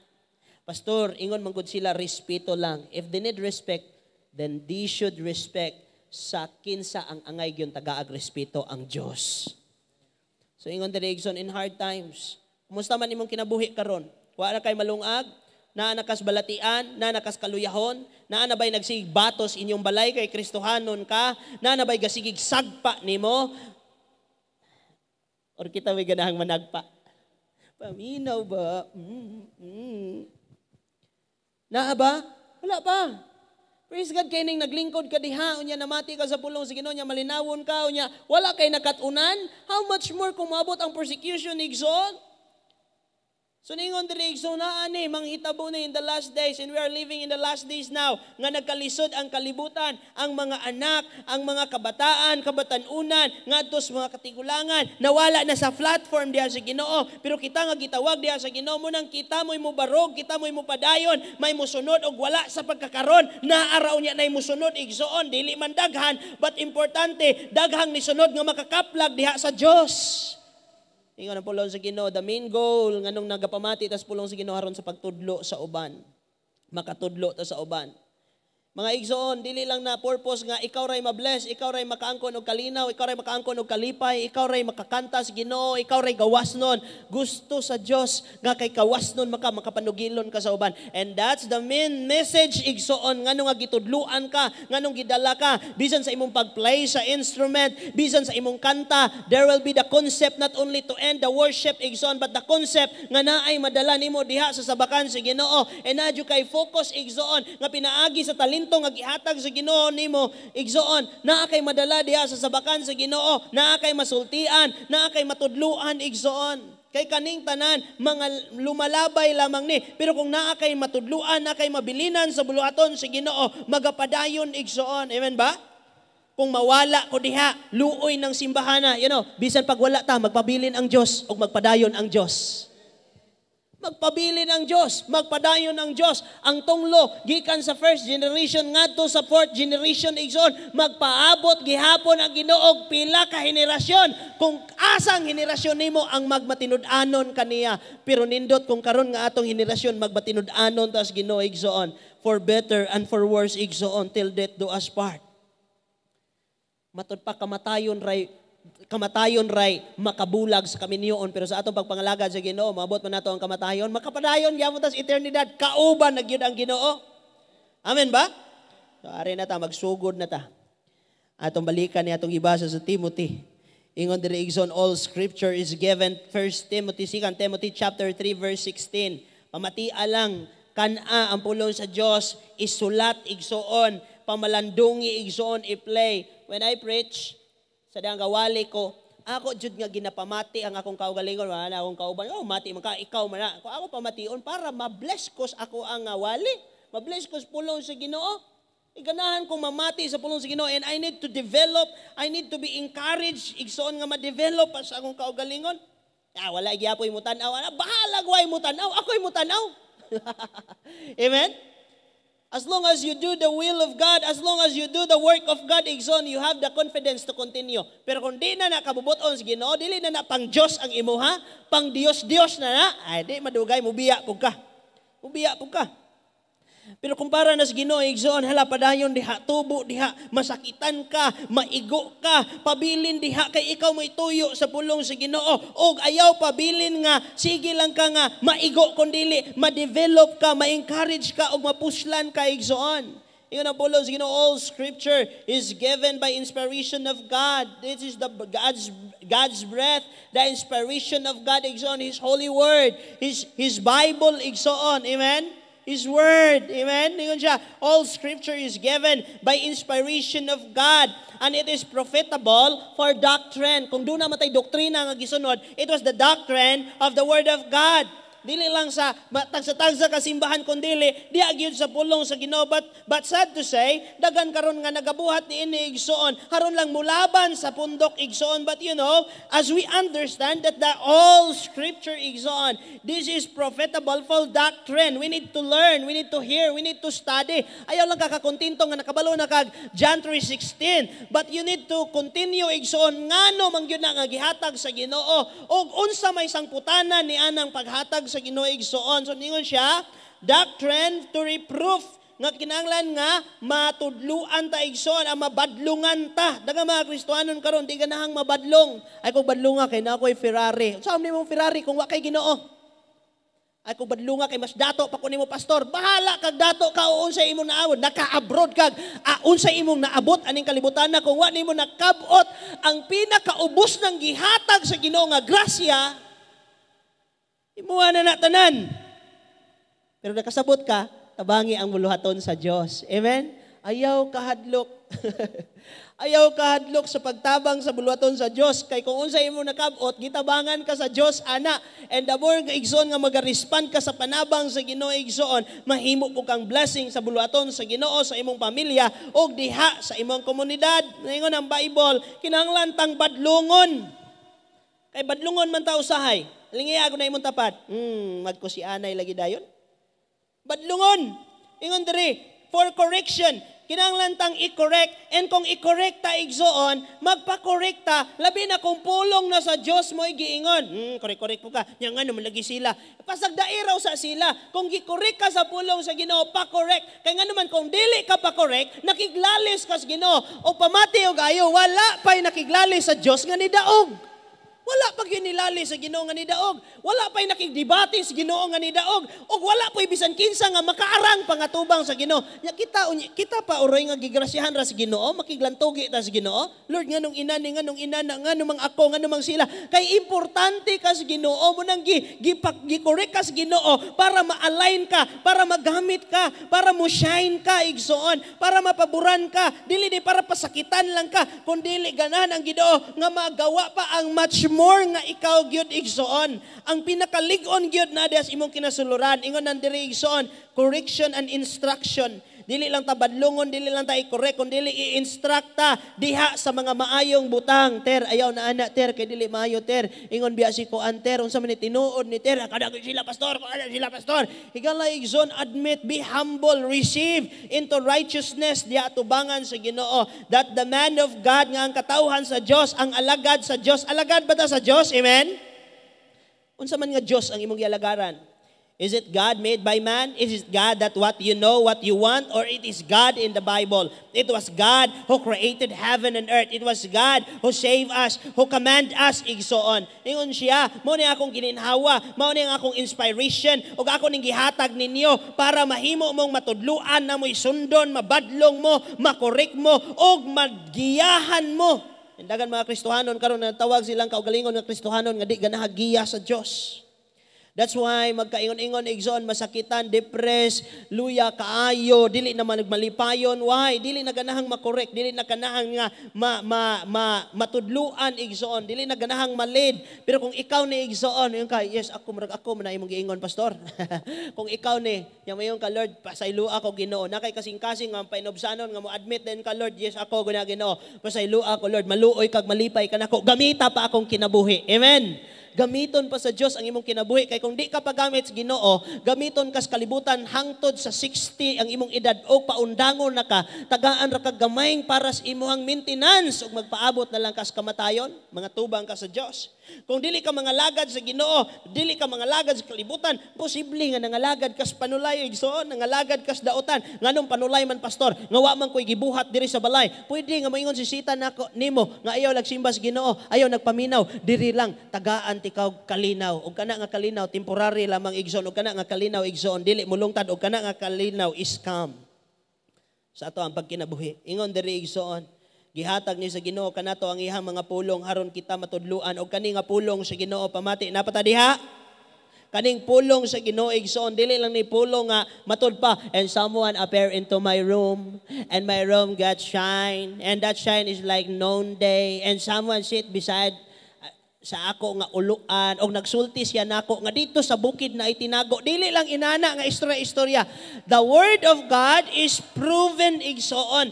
Pastor, ingon man gud sila respeto lang. If they need respect, then they should respect sa kinsa ang angay gyud tagaag respeto ang Dios. So ingon diri igsoon in hard times, Kumusta man imong kinabuhi karon? Wa na kay malungag, naa nakas balatian, naa nakas kaluyahon, naa na bay nagsigig batos inyong balay kay Kristohanon ka, naa na bay gasigig sagpa nimo, or kita may ganahang managpa. Paminaw ba? Naa ba? Wala pa. Praise God, kay ning naglingkod ka diha, unya namati ka sa pulong sa Ginoo, unya malinawon ka, unya wala kay nakatunan, how much more kung maabot ang persecution igsoon? So ningon diri igsoon na ani manghitabo na in the last days, and we are living in the last days now, nga nagkalisod ang kalibutan, ang mga anak, ang mga kabataan, kabatanunan, ngadto sa mga katigulangan, nawala na sa platform diha sa Ginoo, pero kita nga gitawag diha sa Ginoo mo nang kita mo'y mo barog, kita mo'y mo padayon, may musunod og wala sa pagkakaron, naaraw niya nay musunod igsoon, dili man daghan, but importante daghang ni sunod nga makakaplag diha sa Dios. Ingon ang pulong sa Ginoo, the main goal nganong nagapamati tas pulong sa Ginoo aron sa pagtudlo sa uban. Makatudlo ta sa uban. Mga igsoon, dili lang na purpose nga ikaw ray mabless, ikaw ray makaangkon og kalinaw, ikaw ray makaangkon og kalipay, ikaw ray makakanta sa Ginoo, ikaw ray gawasnon. Gusto sa Dios nga kay kawasnon makapanugilon ka sa uban. And that's the main message igsoon nganong nga gitudluan ka, nganong gidala ka bisan sa imong pagplay sa instrument, bisan sa imong kanta, there will be the concept not only to end the worship igsoon, but the concept nga naay madala nimo diha sa sabakan sa Ginoo. And adyo kay focus igsoon nga pinaagi sa talento nga gihatag sa Ginoo nimo igsoon, naa kay madala diha sa sabakan sa Ginoo, naa kay masultian, naa kay matudluan igsoon. Kay kaning tanan mga lumalabay lamang ni, pero kung naa kay matudluan, naa kay mabilinan sa buluhaton sa Ginoo, magapadayon igsoon. Amen ba? Kung mawala ko diha, luoy ng simbahana, bisan pag wala ta, magpabilin ang Dios o magpadayon ang Dios. Magpabilin ang Diyos, magpadayon ang Diyos. Ang tunglo, gikan sa first generation ngadto sa fourth generation igsoon, magpaabot gihapon ang Ginoo pila ka henerasyon. Kung asang henerasyon nimo ang magmatinud-anon kaniya, pero nindot kung karon nga atong henerasyon magmatinud-anon tas Ginoo igsoon, for better and for worse igsoon, till death do us part. Matod pa kamatayon ray makabulag sa kaminyoon, pero sa atong pagpangalagad sa Ginoo maabot man nato ang kamatayon, makapadayon gyapon tas eternidad, kauban na gyud ang Ginoo. Amen ba? So ari na ta, magsugod na ta. Atong balikan ni atong ibasa sa Timothy. Ingon diri igsoon, all scripture is given, 1 Timothy, 2 Timothy chapter 3 verse 16. Pamatia lang kana ang pulong sa Dios, isulat igsoon, pamalandungi igsoon, i-play. When I preach sa dang gawali ko, ako jud nga ginapamati ang akong kaugalingon, wala na akong kauban. Mati man ka, ikaw man na. Ako pamation para mabless ko sa ako ang wali. Mabless ko sa pulong sa Ginoo. Iganahan kong mamati sa pulong sa Ginoo, and I need to develop, I need to be encouraged, igsoon nga ma-develop sa akong kaugalingon. Wala gyapoy mo tanaw. Bahala guay mo tanaw, ako'y mo tanaw. Amen? As long as you do the will of God, as long as you do the work of God, igsoon, you have the confidence to continue. Pero kung di na nakabubuton sa Ginoo, dili na pang Diyos ang imuha, pang Diyos na, ay di madugay, mubiya po ka. Mubiya po ka. Pero kumpara na sa Ginoo, igsoon, hala padayon diha, tubo diha, masakitan ka, maigo ka, pabilin diha, kay ikaw may tuyo sa pulong sa Ginoo. Og ayaw pabilin nga, sige lang ka nga, maigo kundili, ma-develop ka, ma-encourage ka, og mapuslan ka, igsoon. Iyon ang pulong sa Ginoo, all scripture is given by inspiration of God. This is the God's breath, the inspiration of God, igsoon, His holy word, His Bible, igsoon, amen? His word, amen? Ingon siya, all scripture is given by inspiration of God, and it is profitable for doctrine. Kung doon naman tayo doktrina nga gisunod, it was the doctrine of the word of God. Dili lang sa tagsa-tagsa kasimbahan kundili, di agyud sa pulong sa Ginoo, but sad to say, dagan karon nga nagabuhat niini igsoon, haron lang mulaban sa pundok igsoon, but as we understand that the all scripture igsoon, this is profitable for doctrine. We need to learn, we need to hear, we need to study. Ayaw lang kakakontinto nga nakabalo na kag John 3:16, but you need to continue igsoon ngano man gyud na nga gihatag sa Ginoo, og unsa may sangputanan ni anang paghatag sa Ginoo igsoon. So ningon siya, doctrine to reproof, nga kinahanglan nga matudluan ta igsoon, ang mabadlungan ta. Daga mga Kristohanon karon di ganahang mabadlong. Ay kung badlunga kay na ako'y Ferrari. Saan ni mong Ferrari kung wa kay Ginoo? Ay kung badlunga kay mas dato pa kun nimo pastor. Bahala kag dato ka o unsay imong naabot. Naka-abroad kag unsay imong naabot aning kalibutan na kung wa nimo nakabot ang pinakaubos ng gihatag sa Ginoo nga grasya. Imuha na tanan. Pero nakasabot ka, tabangi ang buluhaton sa Dios. Amen? Ayaw kahadlok. Ayaw kahadlok sa pagtabang sa buluhaton sa Dios. Kay kung unsay imo nakabot, gitabangan ka sa Dios ana. And the more nga igsoon nga maga-respond ka sa panabang sa Ginoo igsoon, mahimo po kang blessing sa buluhaton sa Ginoo sa imong pamilya o diha sa imong komunidad. Ingon ang Bible, kinahanglan tang badlungon. Kay badlungon man ta usahay. Lingi ako na imong tapat. Magkusianay lagi dayon. Badlungon. Ingon diri, for correction. Kinahanglan tang i-correct. And kung i-correct ta igsoon, magpa-correct ta. Labi na kung pulong na sa Dios mo giingon. Correct po ka. Nya nga naman lagi sila. Pasagdairaw sa sila. Kung gi-correct ka sa pulong sa Ginoo, pa-correct. Kay nga naman kung dili ka pa-correct, nakiglalis ka sa Ginoo. O pamati og ayo, wala pa'y nakiglalis sa Dios nga nidaog. Wala pa ginilali sa Ginoo nga nidaog. Wala pa'y nakigdebate sa Ginoo nga nidaog. O wala pa'y bisan kinsa nga makaarang pangatubang sa Ginoo. Ya kita pa uroy nga gigrasyahan ra sa Ginoo, makiglantogi ta sa Ginoo. Lord, nganong ina ni nganong ina na nganong ako nganong sila. Kay importante ka sa Ginoo mo nang gi-correct ka sa Ginoo para ma-align ka, para magamit ka, para mo shine ka igsoon, para mapaboran ka. Dili ni para pasakitan lang ka, kun dili ganahan ang Ginoo nga magawa pa ang much more nga ikaw gyud igsoon. Ang pinakalig-on gyud na des imong kinasuluran. Ingon nang diri igsoon, correction and instruction. Dili lang ta badlungon, dili lang ta i-correct, kundi dili i-instruct ta diha sa mga maayong butang. Ter, ayaw na ana ter kay dili maayo ter. Ingon biya si Kuan ter, unsa man ni tinuod ni ter, kada sila pastor, kada sila pastor. Higala igsoon, admit, be humble, receive into righteousness diha tubangan sa Ginoo. That the man of God nga ang katawhan sa Dios, ang alagad sa Dios. Alagad ba ta sa Dios? Amen. Unsa man nga Dios ang imong gialagaran? Is it God made by man? Is it God that what you know, what you want? Or it is God in the Bible? It was God who created heaven and earth. It was God who saved us, who command us, igsoon. Ingon siya, mao ni akong gininhawa, mao ni akong inspiration, ug ako ning gihatag ninyo para mahimo mong matudluan na mo'y sundon, mabadlong mo, makorek mo, ug magiyahan mo. Dagan mga Kristohanon karon natawag silang kaugalingon nga Kristohanon nga di ganahagiya sa Dios. That's why magkaingon-ingon igsoon, masakitan, depressed, luya kaayo, dili naman nagmalipayon. Why? Dili na ganahang makorek, dili na ganahang nga matudluan igsoon, dili na ganahang malid. Pero kung ikaw ni igsoon, yung ka, yes, ako man na imong giingon pastor. Kung ikaw ni, yung ka Lord, pasaylo ako Ginoo. Na kay kasing-kasing nga painobsanon nga mo admit din ka Lord, yes, ako guna Ginoo. Pasaylo ako Lord, maluoy kag malipay ka nako. Gamita pa akong kinabuhi. Amen. Gamiton pa sa Dios ang imong kinabuhi kay kung di ka pagamit sa Ginoo, gamiton kas kalibutan hangtod sa 60 ang imong edad o paundangon na ka, tagaan ra kag gamayng para sa imong maintenance ug magpaabot na lang kas kamatayon, mga tubang ka sa Dios. Kung dili ka mangalagad sa Ginoo, dili ka mangalagad sa kalibutan, posible nga nangalagad kas panulay igsoon, nangalagad kas daotan. Nganong panulay man pastor, nga wa man koy gibuhat diri sa balay. Pwede nga maingon si sita nako nimo nga ayaw nagsimba sa Ginoo, ayaw nagpaminaw, diri lang tagaan tikaw kalinaw. Ug kana nga kalinaw temporary lamang igsoon, ug kana nga kalinaw igsoon dili mulungtad, ug kana nga kalinaw is calm. Sa ato ang pagkinabuhi. Ingon diri igsoon, gihatag ni sa Ginoo kanato ang ihang mga pulong aron kita matudluan og kani nga pulong sa Ginoo pamati napata diha. Kaning pulong sa Ginoo igsoon dili lang ni pulong nga matud pa and someone appear into my room and my room got shine and that shine is like noonday and someone sit beside sa ako nga uluan og nagsulti siya nako nga dito sa bukid na itinago. Dili lang inana nga istorya. The word of God is proven igsoon.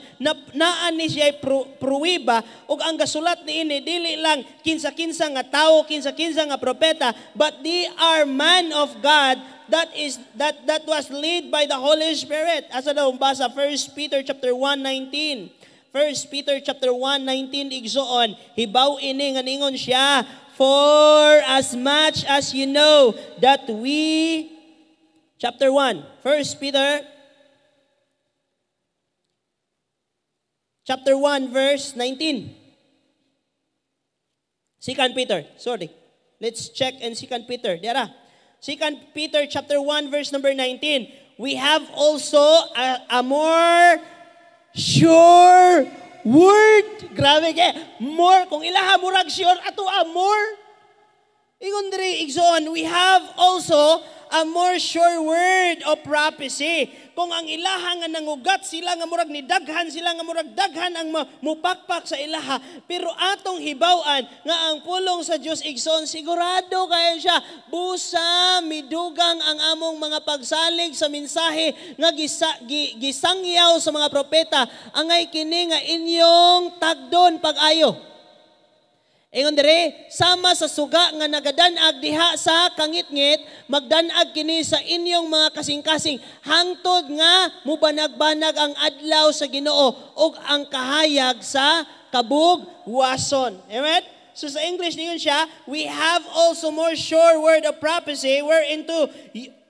Naan ni siya pruwiba og ang gasulat niini dili lang kinsa-kinsa nga tawo, kinsa-kinsa nga propeta, but they are man of God that was led by the Holy Spirit. Asa daw basa 1 Peter chapter 1:19. 1 Peter chapter 1:19 igsoon, hibaw ini nga ningon siya, for as much as you know that we, chapter 1, 1 Peter chapter 1, verse 19. 2 Peter, sorry. Let's check in 2 Peter. Diara. 2 Peter chapter 1, verse number 19. We have also a more sure word. Grabe kay. More. Kung ilaha murag sure, ato more. Ingon diri igsoon, we have also a more sure word of prophecy. Kung ang ilaha nga nangugat sila nga murag ni daghan sila nga murag daghan ang mupakpak sa ilaha, pero atong hibaw-an nga ang pulong sa Dios igsoon sigurado kayo siya busa midugang ang among mga pagsalig sa mensahe nga gisangyaw sa mga propeta angay kini nga inyong tagdon pag-ayo. Ingon dire, sama sa suga nga nagadanag diha sa kangitngit, magdanag kini sa inyong mga kasing-kasing hangtod nga mubanag-banag ang adlaw sa Ginoo ug ang kahayag sa kabugwason. Amen? So sa English niyon siya, we have also more sure word of prophecy whereinto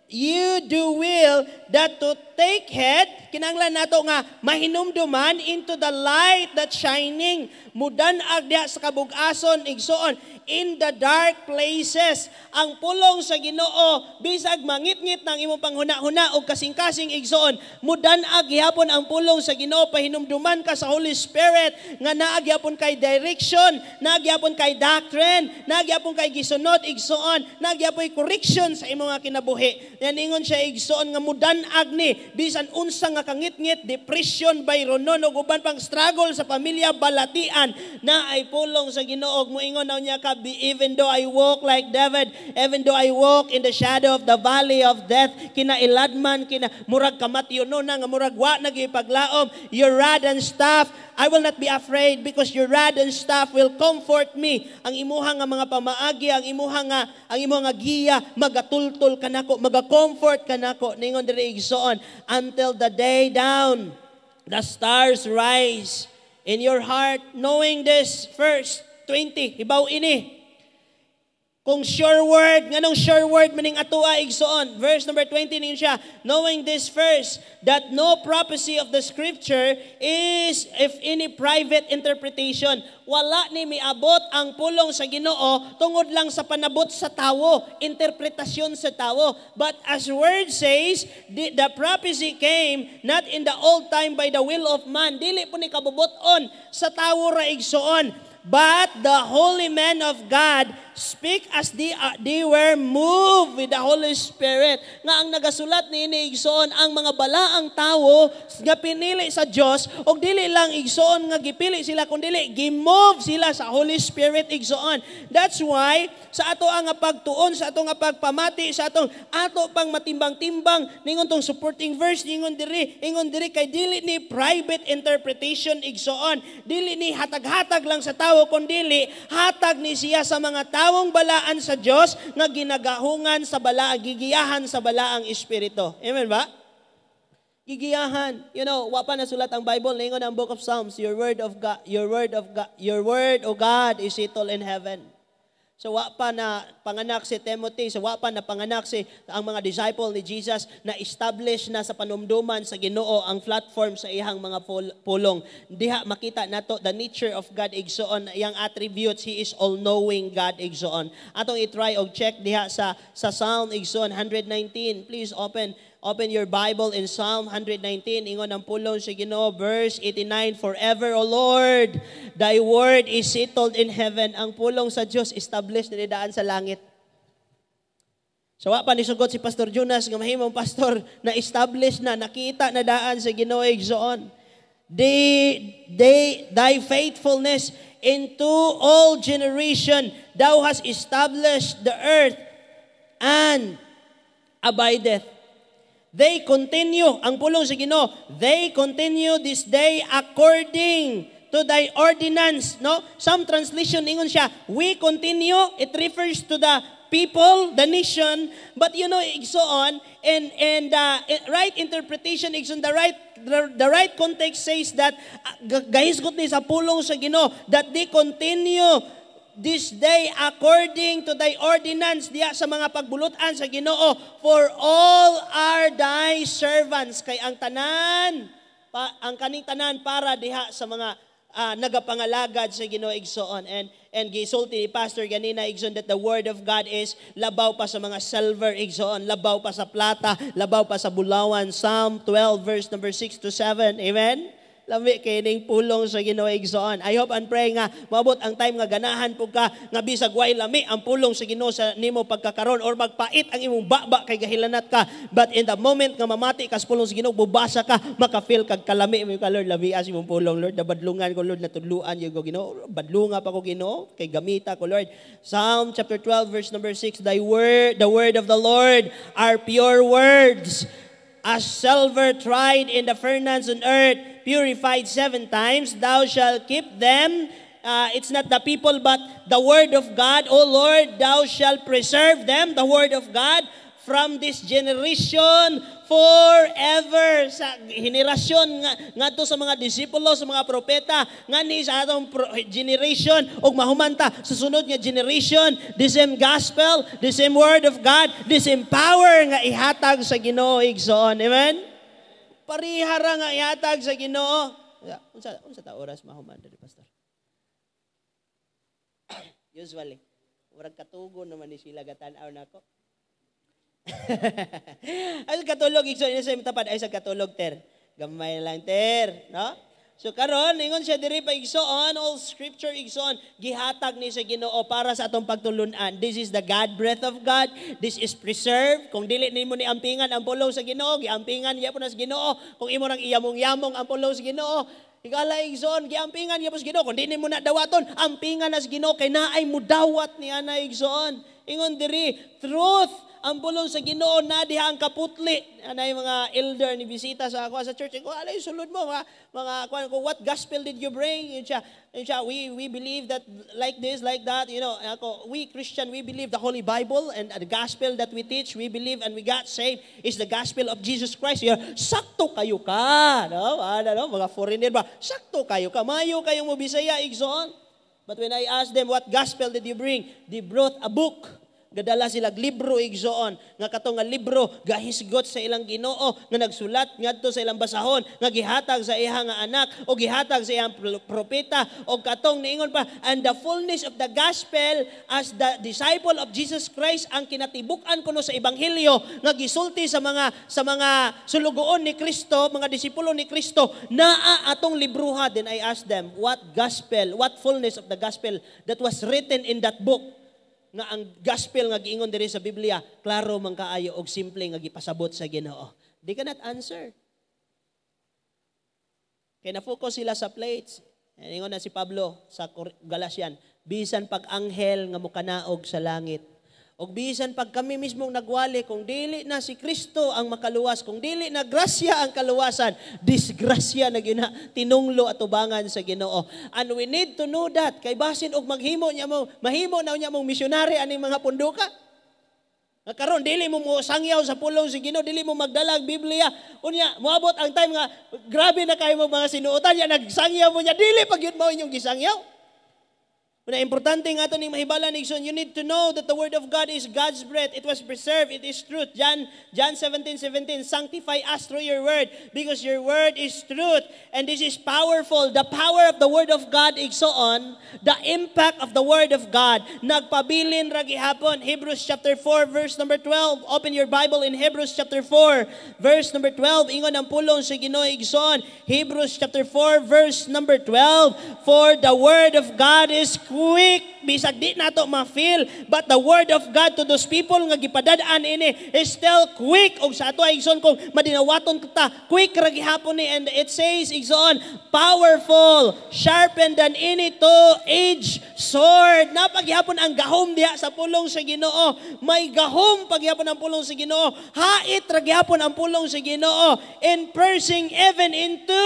you do will that to take head, kinanglan nato nga mahinumduman into the light that shining, mudanag diha sa kabugason igsoon, in the dark places. Ang pulong sa Ginoo bisag mangitngit ng imong panghuna-huna o kasing-kasing igsoon, mudanag gihapon ang pulong sa Ginoo, pahinumduman ka sa Holy Spirit nga naa gihapon kay direction, naa gihapon kay doctrine, naa gihapon kay gisunod igsoon, naa gihapon correction sa imong mga kinabuhi. Yan ingon siya igsoon nga mudanag ni bisan unsa nga kangitngit, depression, bayronon ug uban pang struggle sa pamilya, balatian na ay pulong sa Ginoo. Moingon na niya ka, even though I walk like David, even though I walk in the shadow of the valley of death, kinailadman, murag kamatyono na nga murag wa nagipaglaom, your rod and staff, I will not be afraid because your rod and staff will comfort me. Ang imuha nga mga pamaagi, ang imuha nga giya, magatultol kanako, maga-comfort kanako. Ningon diri igsoon, until the day down, the stars rise in your heart, knowing this first. 20, hibaw ini. Kung sure word, nganong sure word maning atua igsoon. Verse number 20 nin siya, knowing this first, that no prophecy of the scripture is if any private interpretation. Wala ni miabot ang pulong sa Ginoo tungod lang sa panabot sa tawo, interpretasyon sa tawo. But as word says, the prophecy came not in the old time by the will of man. Dili po ni kabubuton sa tawo ra igsoon. But the holy men of God speak as they were moved with the Holy Spirit. Nga ang nagasulat ni igsoon ang mga balaang tawo nga pinili sa Dios og dili lang igsoon nga gipili sila kundi gimove sila sa Holy Spirit igsoon. That's why sa ato ang pagtuon, sa ato nga pagpamati, sa ato pang matimbang-timbang ningon tong supporting verse ingon diri kay dili ni private interpretation igsoon. Dili ni hatag-hatag lang sa tawo kundi hatag ni siya sa mga tawong balaan sa Dios nga ginagahungan sa balaang gigiyahan sa balaang espiritu. Amen ba? Gigiyahan. You know, wa pa nasulat ang Bible ningon ang Book of Psalms, your word, O God, is settled in heaven. So wa pa na panganak si Timothy, so wa pa na panganak ang mga disciple ni Jesus na establish na sa panumduman sa Ginoo ang platform sa ihang mga pulong. Diha makita nato the nature of God igsoon, iyang attributes, He is all-knowing God igsoon. Atong i-try og check diha sa Psalm igsoon 119. Please open your Bible in Psalm 119. Ingon ang pulong sa Ginoo, verse 89, forever, O Lord, Thy word is settled in heaven. Ang pulong sa Dios established na daan sa langit. So wa pa nisugot si Pastor Jonas nga mahimong pastor na established na, nakita na daan sa Ginoo igsoon. Thy faithfulness into all generation, Thou hast established the earth and abideth. They continue, ang pulong sa Ginoo, they continue this day according to thy ordinance. No? Some translation, ingon siya, we continue, it refers to the people, the nation, but you know, igsoon, and right interpretation, igsoon, the right context says that, gahisgot ni sa pulong sa Ginoo, that they continue this day according to thy ordinance diya sa mga pagbulutan sa Ginoo, for all are thy servants. Kay ang tanan ang kaning tanan para diha sa mga nagapangalagad sa Ginoo igsoon. And gisulti ni Pastor ganina igsoon that the word of God is labaw pa sa mga silver igsoon, labaw pa sa plata, labaw pa sa bulawan. Psalm 12 verse number 6 to 7. Amen. Lami kining pulong sa Ginoo igsoon. I hope and pray nga maabot ang time nga ganahan pug ka nga bisag way lami ang pulong sa Ginoo sa nimo pagkakaron or magpait ang imong baba kay gahilanat ka. But in the moment nga mamati ka sa pulong sa Ginoo, bubasa ka, maka-feel kag kalami mo ka, Lord, labi as imong pulong, Lord, nabadlungan ko, Lord, natudluan yo ko Ginoo, badlunga pa ko Ginoo kay gamita ko, Lord. Psalm chapter 12 verse number 6, the word of the Lord are pure words, as silver tried in the furnace on earth, purified 7 times, thou shalt keep them. It's not the people, but the word of God. O Lord, thou shalt preserve them, the word of God, from this generation forever. Sa henerasyon nga to sa mga disipulo, sa mga propeta, nga ni sa atong generation, o mahumanta sa sunod nga generation, the same gospel, the same word of God, the same power nga ihatag sa Ginoo igsoon. Amen? Parihara nga ihatag sa Ginoo. Unsa ta oras mahuman diri pastor? Usually, murag katugon naman ni sila gatan-aw nako. Ay katulog igsoon ina sa tapad ay sa katulog ter. Gamay lang ter, no? So karon ingon siya diri pa igsoon, all scripture igsoon gihatag ni sa Ginoo para sa atong pagtulunan. This is the God breath of God. This is preserved. Kung dili nimo ni ampingan ang pulong sa Ginoo, giampingan gyapon sa Ginoo. Kung imo nang iyamong-yamong ang pulong sa Ginoo, higala igsoon giampingan gyapon sa Ginoo. Kung dili mo na dawaton, ampingan na sa Ginoo kay naay mo dawat ni ana igsoon. Ingon diri, truth ang pulong sa Ginoo na diha ang kaputli. Anay mga elder ni bisita sa ako sa church. Ko alay sulod mo mga ko, what gospel did you bring? Yun siya, we believe that like this, like that. You know, ako, we Christian, we believe the Holy Bible and the gospel that we teach, we believe and we got saved is the gospel of Jesus Christ. Sakto kayo ka, no? Mga foreigner ba? Sakto kayo ka. Mayo kayong mo Bisaya igsoon. But when I asked them, what gospel did you bring? They brought a book. Gadala sila libro igsoon nga katong nga libro gahisgot sa ilang Ginoo nga nagsulat ngadto sa ilang basahon nga gihatag sa iha nga anak o gihatag sa iyang propeta o katong niingon pa, and the fullness of the gospel as the disciple of Jesus Christ ang kinatibuk-an kuno sa ebanghelyo nga gisulti sa mga sulugoon ni Kristo, mga disipulo ni Kristo, naa atong libruha. Then I asked them, what gospel, what fullness of the gospel that was written in that book? Nga ang gospel nga giingon diri sa Biblia, klaro man kaayo og simple nga gipasabot sa Ginoo. They cannot answer. Kaya na-focus sila sa plates. Ingon na si Pablo sa Galatian, bisan pag-anghel nga mukanaog sa langit. Og bisan pag kami mismong nagwali, kung dili na si Kristo ang makaluwas, kung dili na grasya ang kaluwasan, disgrasya na gina tinunglo at ubangan sa Ginoo. And we need to know that. Kay basin og mahimo na niya mong misyonary aning mga punduka. Karon dili mo sangyaw sa pulong sa Ginoo, dili mo magdalag Biblia. Unya moabot ang time nga grabe na kayo mga sinuotan ya nagsangyaw mo niya, dili pag yun mo inyong gisangyaw. Una importante nga ito ni mahibala ni Igsoon, you need to know that the word of God is God's breath. It was preserved. It is truth. John 17:17, sanctify us through your word because your word is truth. And this is powerful. The power of the word of God, Igsoon, the impact of the word of God. Nagpabilin ra gihapon. Hebrews chapter 4 verse number 12. Open your Bible in Hebrews chapter 4 verse number 12. Ingon ang pulong sa Ginoo Igsoon. Hebrews chapter 4 verse number 12. For the word of God is quick, bisag di nato ma-feel, but the word of God to those people nga gipadadaan ini is still quick. Og sa ato ay igsoon kung madinawaton ta, quick ra gihapon ni, and it says igsoon, powerful, sharper than any two-edged sword. Napaghihapon ang gahom diha sa pulong sa Ginoo. May gahom paghihapon ang pulong sa Ginoo. Hait ra gihapon ang pulong sa Ginoo, in piercing even into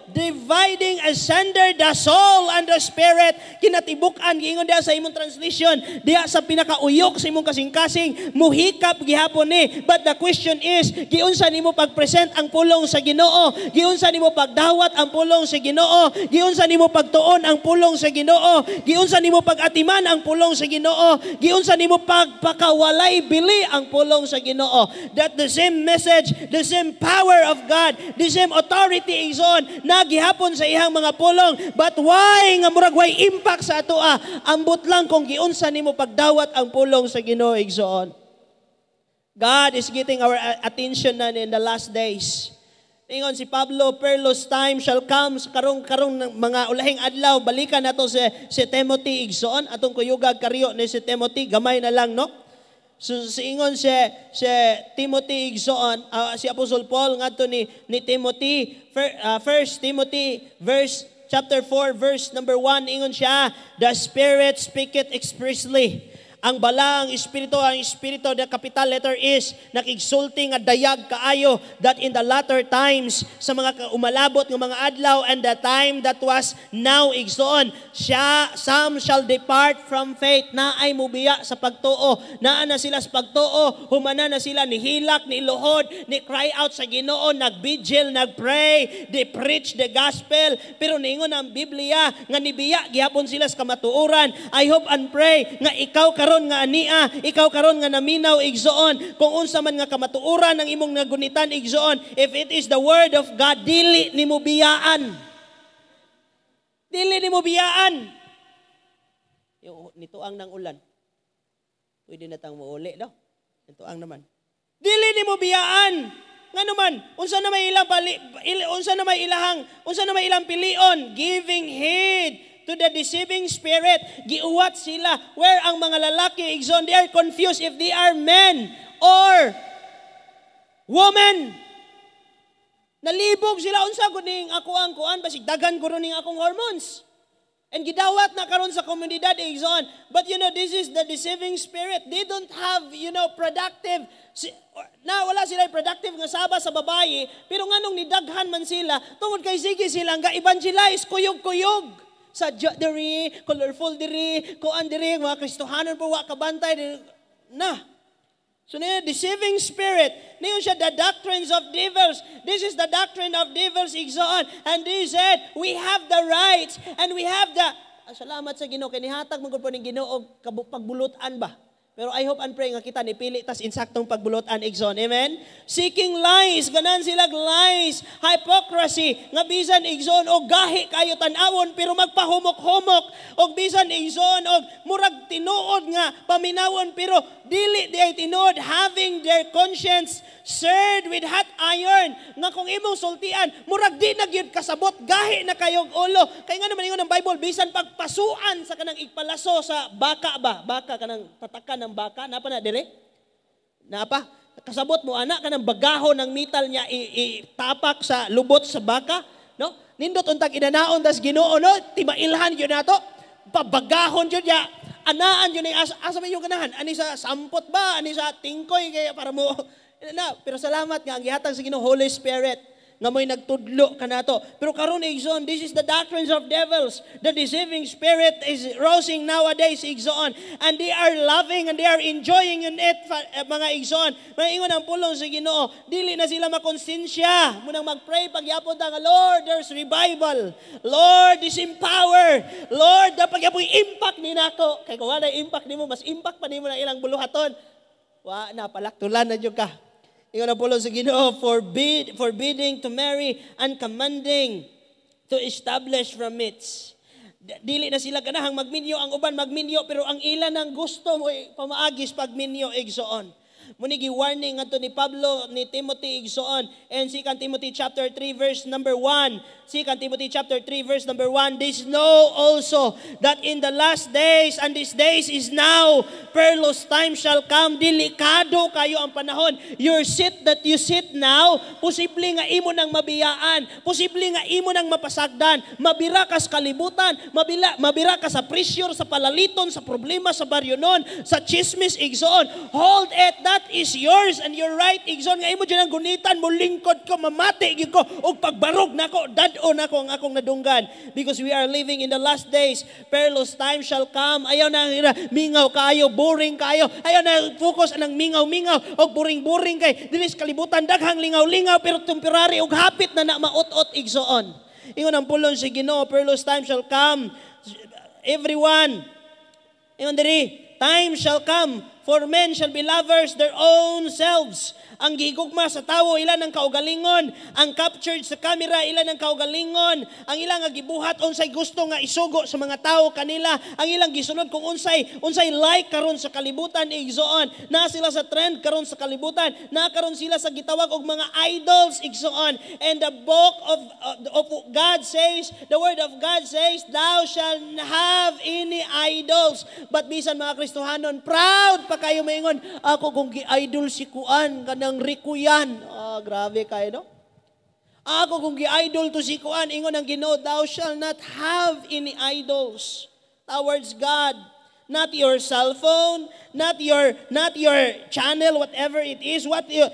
dividing asunder the soul and the spirit. Kinatibukan giingon diha sa sa imong translation, diha sa pinakauyok sa imong kasing-kasing, muhikap gihapon ni. But the question is, giunsa nimo pag-present ang pulong sa Ginoo? Giunsa nimo pagdawat ang pulong sa Ginoo? Giunsa nimo pagtuon ang pulong sa Ginoo? Giunsa nimo pag-atiman ang pulong sa Ginoo? Giunsa nimo pagpakawalay bili ang pulong sa Ginoo? That the same message, the same power of God, the same authority igsoon nagihapon sa ihang mga pulong. But why nga murag way impact sa atoa? Ambot lang kung giunsa nimo pagdawat ang pulong sa Ginoo igsoon. God is getting our attention na in the last days. Ingon si Pablo, perilous time shall come. Karong mga ulahing adlaw, balikan nato si Timothy igsoon. Atong kuyugag karyo ni si Timothy, gamay na lang, no? So ingon si Timothy igsoon, si Apostle Paul ngadto ni Timothy, 1 Timothy chapter 4 verse number 1, ingon siya, the Spirit speaketh expressly. Ang balang espiritu, the capital letter is, nakigsulti nga dayag kaayo, that in the latter times, sa mga umalabot ng mga adlaw, and the time that was now igsoon, some shall depart from faith, na ay mubiya sa pagtuo, naan na sila sa pagtuo, humana na sila ni hilak, ni luhod, ni cry out sa Ginoo, nag-vigil, nag-pray, they preach the gospel, pero ningon ang Biblia, nga nibiya, gihapon sila sa kamatuuran. I hope and pray, nga ikaw karon nga ania, ikaw karon nga naminaw igsoon, kung unsa man nga kamatuoran ang imong nagunitan igsoon, if it is the word of God, dili nimo biyaan. Dili nimo biyaan. Nito ang nang ulan. Pwede na tang muuli daw. Nito ang naman. Dili nimo biyaan. Ngano man, unsa na may ilang pilion, giving heed to the deceiving spirit. Giuwat sila. Where ang mga lalaki, igsoon, they are confused if they are men or women. Nalibog sila, unsa kuning ako ang kuan, basig dagan ko ning akong hormones. And gidawat na karon sa komunidad, igsoon. But this is the deceiving spirit. They don't have, productive, wala sila productive nga saba sa babae, pero nganong nidaghan man sila, tungod kay sige sila nga evangelize, kuyog-kuyog. Sadya diri, colorful diri, kuan diri, mga Kristohanon po, wakabantay diri, na. So niya, deceiving spirit, niyon siya the doctrines of devils. This is the doctrine of devils, igsoon. And they said, we have the rights, and we have the, salamat sa Ginoo, kinihatag mo po ng Ginoo, pagbulutan ba? Pero I hope and pray nga kita nipili tas insaktong pagbulotan igsoon. Amen? Seeking lies, ganan sila lies, hypocrisy, nga bisan igsoon o gahi kayo tanawon pero magpahumok-humok, o bisan igsoon o murag tinuod nga paminawon pero dili di ay tinuod, having their conscience seared with hot iron, nga kung imong sultian murag di na gyud kasabot, gahi na kayong ulo. Kay nga naman ingon ng Bible, bisan pagpasuan sa kanang igpalaso sa baka ba, baka kanang tatakan ng baka, napa na dire? Napa? Kasabot mo anak kanang bagahon ng metal niya itapak sa lubot sa baka, no? Nindot untag inanaon das Ginoo, no? Timailhan gyud nato. Pabagahon gyud ya. Anaan yun asa man yung ganahan? Ani sa sampot ba? Ani sa tingkoy kaya para mo na, pero salamat nga ang gihatag sa Ginoo Holy Spirit nga mo'y nagtudlo kanato. Pero karon igsoon, this is the doctrines of devils. The deceiving spirit is rising nowadays igsoon, and they are loving and they are enjoying in it, mga igsoon. Maingon ang pulong sa Ginoo, dili na sila makonsensya munang magpray pagyapon ta nga Lord, there's revival. Lord, this empower. Lord, dapat gyapon impact ni nako. Kay kung wala impact nimo, mas impact pa nimo na ilang buluhaton. Wa na palaktulan na jud ka. Ingon ang pulong sa Ginoo, forbidding to marry and commanding to establish from it. Dili na sila ganahang magminyo, ang uban magminyo, pero ang ilan ang gusto mo pamaagis pagminyo igsoon. Munigi warning ngadto ni Pablo ni Timothy igsoon, and 2 Timothy chapter 3 verse number 1. 2 Timothy chapter 3 verse number 1. This know also that in the last days, and these days is now, perilous time shall come. Delikado kayo ang panahon. Your seat that you sit now, posible nga imo nang mabiyaan, posible nga imo nang mapasagdan, mabira ka sa kalibutan, mabira ka sa pressure, sa palaliton, sa problema sa baryonon, sa chismis igsoon. Hold it that that is yours and your right, igsoon, nga imo dyan ang gunitan, mo lingkod ko, mamati, gyud ko, o pagbarog nako, dad-o nako ang akong nadunggan. Because we are living in the last days, perilous time shall come. Ayaw na mingaw kayo, boring kayo. Ayaw na focus anang mingaw-mingaw, o boring-boring kay. Dinis kalibutan, daghang lingaw-lingaw, pero temporary, o hapit na maot-ot, igsoon. Ingon ang pulong si Ginoo, perilous time shall come. Everyone, ingon diri, time shall come, for men shall be lovers their own selves. Ang gigugma sa tawo, ilan ang kaugalingon. Ang captured sa camera, ilan ang kaugalingon. Ang ilang gibuhat, unsay gusto nga isugo sa mga tao kanila. Ang ilang gisunod kung unsay like karon sa kalibutan, igsoon. Na sila sa trend karon sa kalibutan. Na karon sila sa gitawag og mga idols, igsoon. And the book of God says, the word of God says, thou shalt have any idols. But bisan mga Kristohanon, proud pa kayo maingon, ako kung gi-idol si Kuan, kanang Rikuyan. Grabe kayo, no? Ako kung gi-idol to si Kuan, ingon ang Ginoo, thou shalt not have any idols towards God. Not your cell phone, not your channel, whatever it is,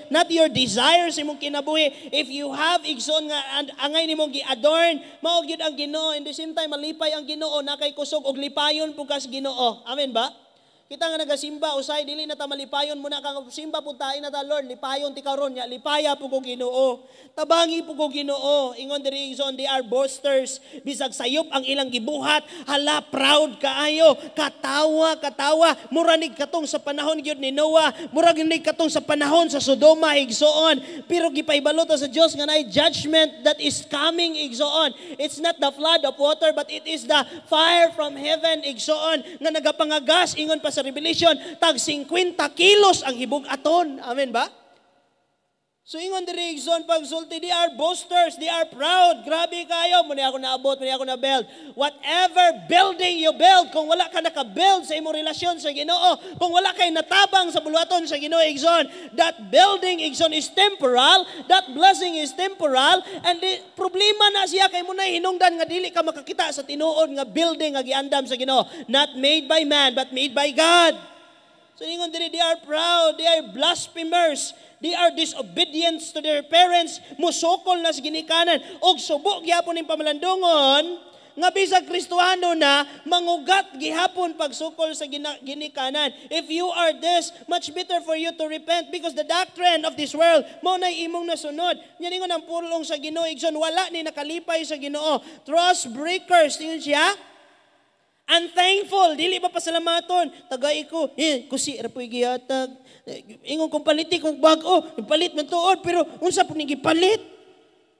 not your desires imong kinabuhi. If you have igsoon nga angay nimong gi-adorn, mao gyud ang Ginoo. In the same time, malipay ang Ginoo, nakay kusog og lipayon pugas Ginoo. Amen ba? Kita nga nagasimba, usay, dili na ta malipayon muna kang simba puntain na ta, Lord, lipayon ti karon nya, lipaya po ko Ginoo. Tabangi po ko Ginoo. Ingon diri igsoon, they are boasters. Bisag sayop ang ilang gibuhat, hala, proud kaayo, katawa. Muranig katong sa panahon gyud ni Noah, muranig katong sa panahon sa Sodoma, igsoon. Pero gipaibalo ta sa Dios nga nay judgment that is coming, igsoon. It's not the flood of water, but it is the fire from heaven, igsoon, nga nagapangagas, ingon pa sa Revelation, tag 50 kilos ang hibug-aton. Amen ba? So ingon diri igsoon pagsulti, they are boasters, they are proud. Grabe kayo, muni ako naabot, muni ako na build. Whatever building you build, kung wala ka naka-build sa imong relasyon sa Ginoo, kung wala kay natabang sa buluhaton sa Ginoo igsoon, that building igsoon is temporal, that blessing is temporal, and the problema na siya kay muna hinungdan nga dili ka makakita sa tinuod nga building nga giandam sa Ginoo, not made by man but made by God. So ingon diri, they are proud, they are blasphemers. They are disobedient to their parents, musukol na sa ginikanan, og subo gihapon ning pamalandungon, nga bisag Kristohano na, mangugat gihapon pagsukol sa ginikanan. If you are this, much better for you to repent, because the doctrine of this world, mo na imong nasunod. Yan ingon ang pulong sa Ginoo, igsoon, wala ni nakalipay sa Ginoo. Trust breakers, tingin siya, unthankful, dili ba pasalamaton, tagay ko, kusi rapoy giyatag, ingon kong paliti kong bago, palit man tuod, pero unsa po ni gipalit?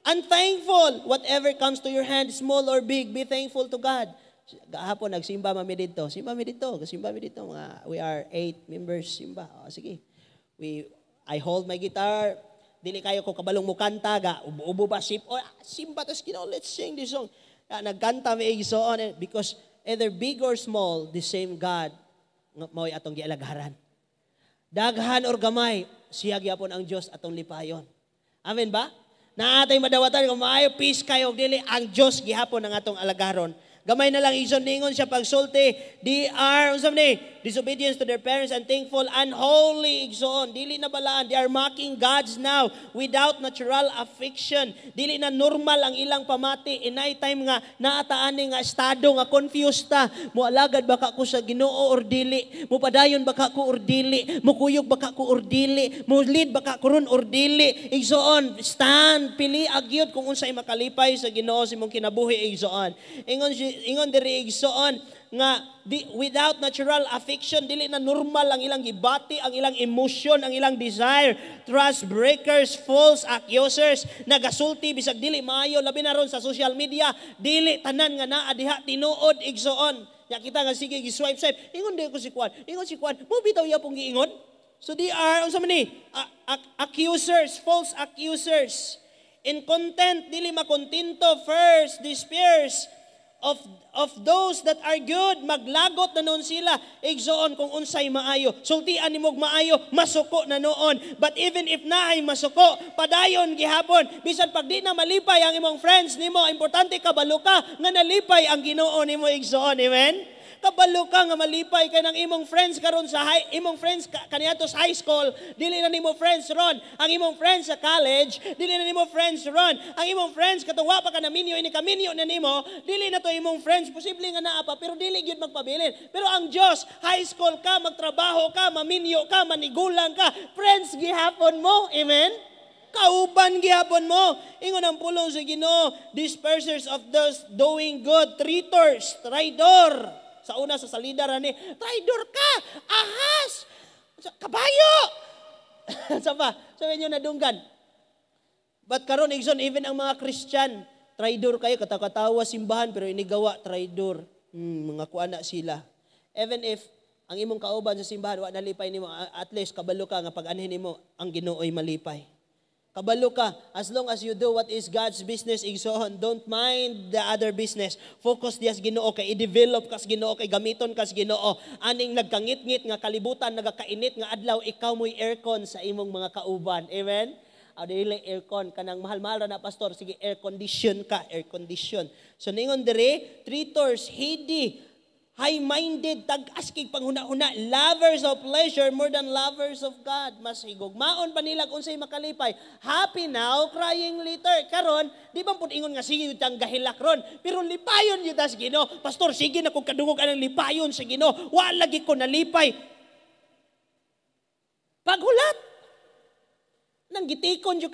Unthankful. Whatever comes to your hand, small or big, be thankful to God. Gahapon, nagsimba mami dito. Simba mi dito. We are 8 members, simba. Sige. I hold my guitar. Dili kayo ko kabalong mo kanta, ubo ba sip, simba, tas let's sing this song. Nagkanta mi igsoon, because either big or small, the same God, mao'y atong gialagharan. Daghan or gamay, siya gyapon ang Dios atong lipayon. Amen ba? Naatay madawatan kung maayo peace kayo dili ang Dios gihapon ang atong alagaron. Gamay na lang igsoon ningon siya pagsulti. They are disobedience to their parents, and thankful, unholy igsoon. Dili na balaan. They are mocking gods now without natural affection. Dili na normal ang ilang pamati. Inay time nga naataani nga estado nga confused ta. Mualagad baka ko sa Ginoo or dili? Mupadayon baka ko or dili? Mukuyog baka ko or dili? Mulid baka ko ron or dili? Igsoon, stand, pili agyod kung unsay makalipay sa Ginoo sa imong kinabuhi igsoon. Ingon diri igsoon nga without natural affection, dili na normal ang ilang gibati, ang ilang emotion, ang ilang desire. Trust breakers, false accusers, nagasulti bisag dili maayo, labi na ron sa social media, dili tanan nga naa diha tinuod igsoon. Ya kita nga sige gi-swipe. Ingon di ko si Kwan. Mo bitaw ya pong giingon. So they are unsa man ni? Accusers, false accusers. In content dili makontento, first despairs of those that are good, maglagot na noon sila, igsoon kung unsay maayo. Sultian nimog maayo, masuko na noon. But even if naay masuko, padayon gihapon. Bisan pag di na malipay ang imong friends nimo, importante kabalo ka nga nalipay ang Ginoo nimo igsoon. Amen? Kabalo ka nga malipay kay nang imong friends karon sa imong friends kaniadto sa high school, dili na nimo friends ron. Ang imong friends sa college, dili na nimo friends ron. Ang imong friends katong wa pa ka naminyo ini kaminyo na nimo, dili na to imong friends. Posible nga naa pa pero dili gyud magpabilin. Pero ang Dios, high school ka, magtrabaho ka, maminyo ka, manigulang ka, friends gihapon mo. Amen. Kauban gihapon mo. Ingon ang pulong sa Ginoo, dispersers of those doing good, traitors, traidor. Sa una sa salida ra ni, traidor ka, ahas, kabayo. Sabi niyo nadunggan. But karon igsoon even ang mga Christian, traidor kayo, katawa simbahan pero inigawa traidor. Mga kuana sila. Even if ang imong kauban sa simbahan wa nalipay nimo, at least kabalo ka nga pag-anhin nimo ang Ginoo'y malipay. Kabalo ka, as long as you do what is God's business, igsoon, don't mind the other business. Focus dias Ginoo kay i-develop kas Ginoo kay gamiton kas Ginoo. Aning nagkangit-ngit nga kalibutan, nagakainit nga adlaw, ikaw mo'y aircon sa imong mga kauban. Amen? Dili aircon kanang mahal-mahal ra na pastor, sige air condition ka, air condition. So ningon dire, traitors, heady, high-minded, tag-askig panghuna-huna, lovers of pleasure more than lovers of God. Mas higugmaon pa nila kung sa'y makalipay. Happy now, crying later. Karon, di ba pud ingon nga sige yung gahilak ron. Pero lipayon yun tas Ginoo. Pastor, sige na kung kadungog anang lipayon sa Ginoo. Wa lagi ko nalipay. Paghulat. Nang gitikon yung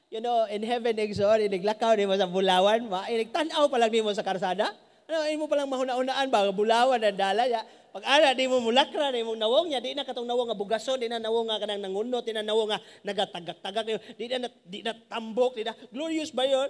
you know, in heaven, inaglakaw ni mo sa bulawan, inagtanaw pa lang ni mo sa karsada. Ano, mo palang mahuna-unaan ba, bulawan ang dala niya. Pag ana, di mo mulakra, di mo nawong niya, di na katong nawong nga bugaso, di na nawong nga kanang nangunot, di na nawong nga nagatagak-tagak, di na tambok, di na, glorious ba yun?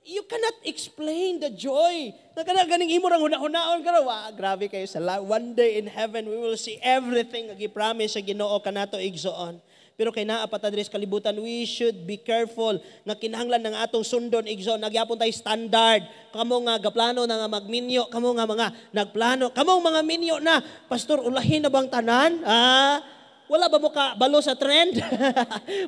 You cannot explain the joy. Ganing imo rang huna-hunaon ka grabe kayo sa one day in heaven, we will see everything nga gi-promise sa Ginoo kanato igsoon. Pero kay naa patadres kalibutan, we should be careful nga kinahanglan ng atong sundon igsoon. Nagyapon tay standard. Kamo nga gaplano na nga magminyo, kamo nga mga nagplano, kamo mga minyo na, pastor, ulahin na bang tanan? Wala ba mo ka balo sa trend?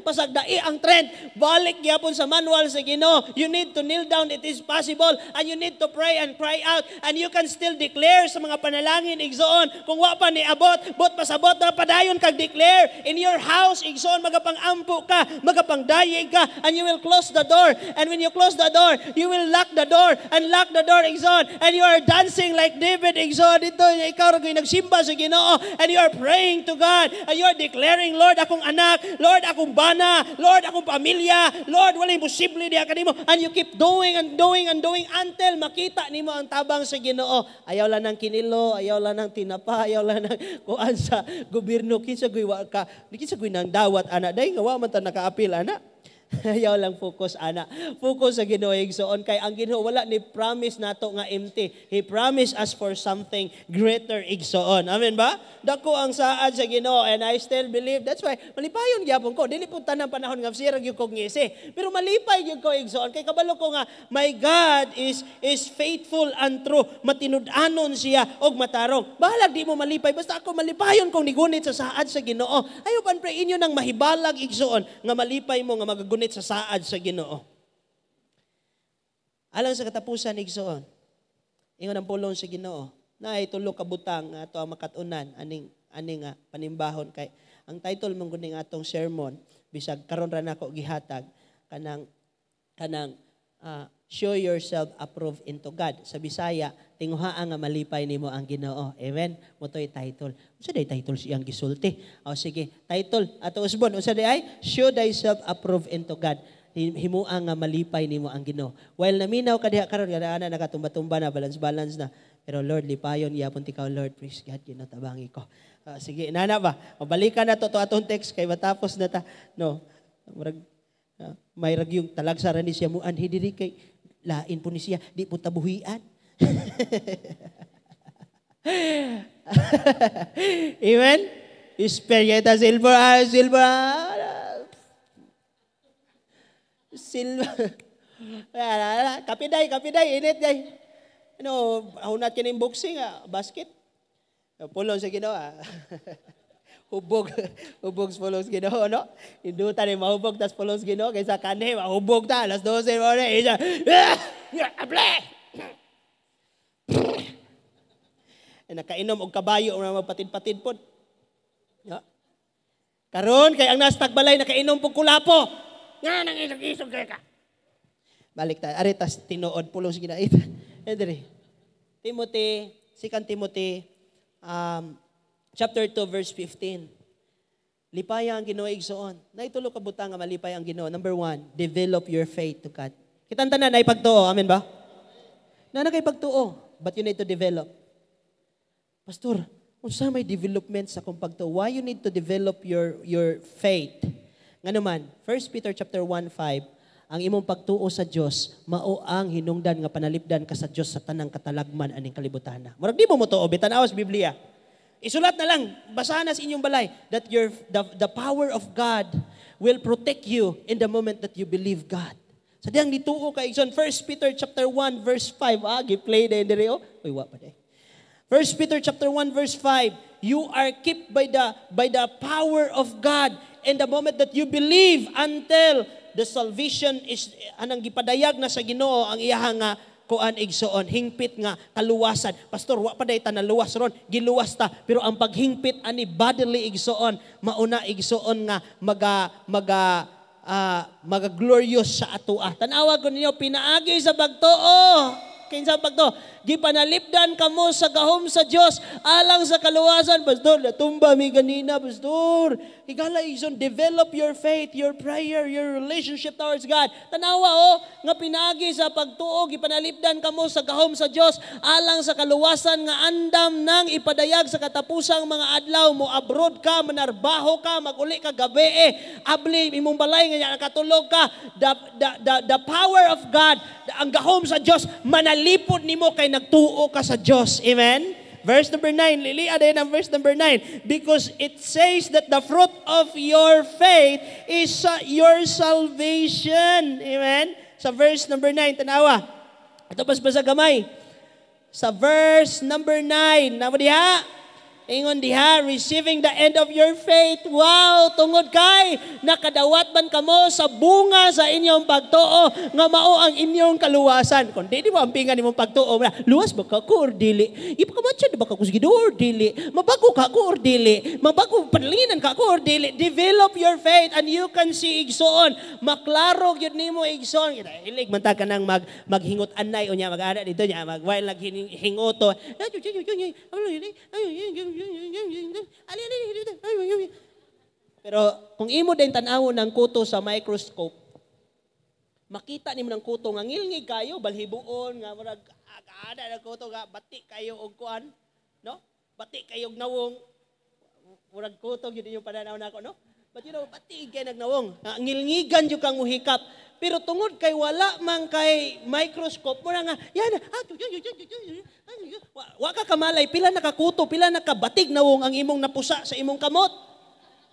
Pasagdai ang trend. Balik gyapon sa manual sa Ginoo. You need to kneel down, it is possible. And you need to pray and cry out. And you can still declare sa mga panalangin, igsoon. Kung wa pa ni abot, bot pasabot na padayon kag declare. In your house, igsoon, magapang-ampo ka, magapang-dayeg ka, and you will close the door. And when you close the door, you will lock the door. And lock the door, igsoon. And you are dancing like David, igsoon. Ito, ikaw rin nagsimba sa Ginoo. And you are praying to God. And you are declaring, Lord, akong anak, Lord, akong bana, Lord, akong pamilya, Lord, wala imposible diha kanimo. And you keep doing and doing and doing until makita nimo ang tabang sa Ginoo. Ayaw lang ng kinilo, ayaw lang ng tinapa, ayaw lang ng kuan sa gobyerno, kinsa guywa ka, kinsa guy nang dawat ana day nga wa man ta nakaapil ana. Ayaw lang focus, ana. Focus sa Ginoo igsoon kay ang Ginoo wala ni promise nato nga empty. He promised us for something greater igsoon. Amen ba? Dako ang saad sa Ginoo and I still believe. That's why malipayon gyapon ko. Dili pud tanang panahon nga sirag gyud ko ngisi. Pero malipay gyud ko igsoon kay kabalo ko nga my God is faithful and true. Matinud-anon siya og matarong. Bahala di mo malipay basta ako malipayon kong nigunit sa saad sa Ginoo. Ayo pan pray inyo nang mahibalag igsoon nga malipay mo nga magagunit sa saad sa Ginoo. Alang sa katapusan igsoon, ingon ang pulong sa Ginoo, na tulo ka butang ato ang makatunan aning panimbahon kay ang title mong guning atong sermon bisag karon ra nako gihatag kanang show yourself approved into God. Sa Bisaya, tinguhaa nga malipay nimo ang Ginoo. Amen. Motoy title. Unsa day title siyang gisulti? Sige, title ato usbon unsa day ay show thyself approved into God. Himua nga malipay nimo ang Ginoo. While naminaw ka diha karon nga ana nagatumba-tumba na balance na. Pero Lord, lipayon yapon tikaw Lord, praise God, ginatabangi ko. Sige, inana ba? Balikan na to atong text kay matapos na ta. No. May ragyong talagsa ra ni siya mo anhi diri kay lain po ni siya, di po tabuhian. Amen? Esperieta silver. Kapiday, init day. Ano, ahunat kining boxing, basket. Pulong sa Ginoo. Hubog sa pulong sa Ginoo, no? Induta ni mahubog tas pulong sa Ginoo kaysa kanhe, mahubog ta, alas 12 mo na, nakainom og kabayo o magpatid-patid pod. Ya. Karon kay ang nastag balay nakainom pug kulapo. Nga nang isog ka. Balik ta, aritas tinuod pulong sige na ita. Edre. Timothy, 2 Timothy chapter 2 verse 15. Lipaya ang Ginoo igsoon. Naitulo ka butang nga malipay ang Ginoo. Number 1, develop your faith to God. Kitang tanan na ipagtuo, amen ba? Na kay pagtuo, but you need to develop. Pastor, unsa may development sa kung pagtuo? Why you need to develop your faith? Ngano man, 1 Peter chapter 1:5, ang imong pagtuo sa Dios mao ang hinungdan nga panalipdan ka sa Dios sa tanang katalagman aning kalibutan. Murag di mo tuo bitan-awas Biblia. Isulat na lang, basahan na sa inyong balay that the power of God will protect you in the moment that you believe God. Sa diyang dituo kay Igsoon, 1 Peter chapter 1 verse 5, gi-play na yun dito. Uy, wa pa day. 1 Peter chapter 1 verse 5, you are kept by the power of God in the moment that you believe until the salvation is anang gipadayag na sa Ginoo ang iyahang kuan igsoon, hingpit nga kaluwasan. Pastor, wa pa day ta naluwas ron, giluwas ta, pero ang paghingpit ani bodily igsoon, mauna igsoon nga maga-glorious sa atoa. Tanawag ko ninyo, pinaagi sa pagtuo. Kinsa pagtuo? Gipanalipdan kamo sa gahom sa Dios alang sa kaluwasan. Pastor, natumba mi ganina, Pastor. Higala igsoon, develop your faith, your prayer, your relationship towards God. Tanawa nga pinagi sa pagtuo, gipanalipdan kamo sa gahom sa Dios alang sa kaluwasan nga andam nang ipadayag sa katapusang mga adlaw mo abroad ka, manarbaho ka, maguli ka gabi abli imong balay nga nakatulog ka. The power of God, ang gahom sa Dios manalipod nimo kay nagtuo ka sa Dios. Amen. Verse number 9, lilia din ang verse number 9. Because it says that the fruit of your faith is your salvation. Amen? Sa verse number 9, tanawa. Ito basa gamay. Sa verse number 9, namo diha? Ingon diha, receiving the end of your faith. Wow, tungod kay nakadawat man kamo sa bunga sa inyong pagtuo nga mao ang inyong kaluwasan. Kung di mo ampingan imong pagtuo, luwas ba ka ko or dili? Ipakamatsa ba ka ko sige or dili? Mabago ka ko or dili? Mabago panlingan ka ko or dili? Develop your faith and you can see igsoon. Maklaro gyud nimo igsoon. Hilig man ta kanang maghingot anay unya mag-ana dito nya while naghingoto. Pero kung imo din tan-awon ng kuto sa microscope, makita nimo ng kuto nga ngilngig kayo, balhibuon nga murag ada na kuto nga bati kayo og kuan, no? Bati kayo og nawong. Murag kuto gyud yung pananaw nako, no? But you know, bati kay nagnawong. Ngilngigan jud kang muhikap. Pero tungod kay wala man kay microscope mo nga, yan, wa ka kamalay, pila nakakuto, pila nakabatig nawong ang imong napusa sa imong kamot.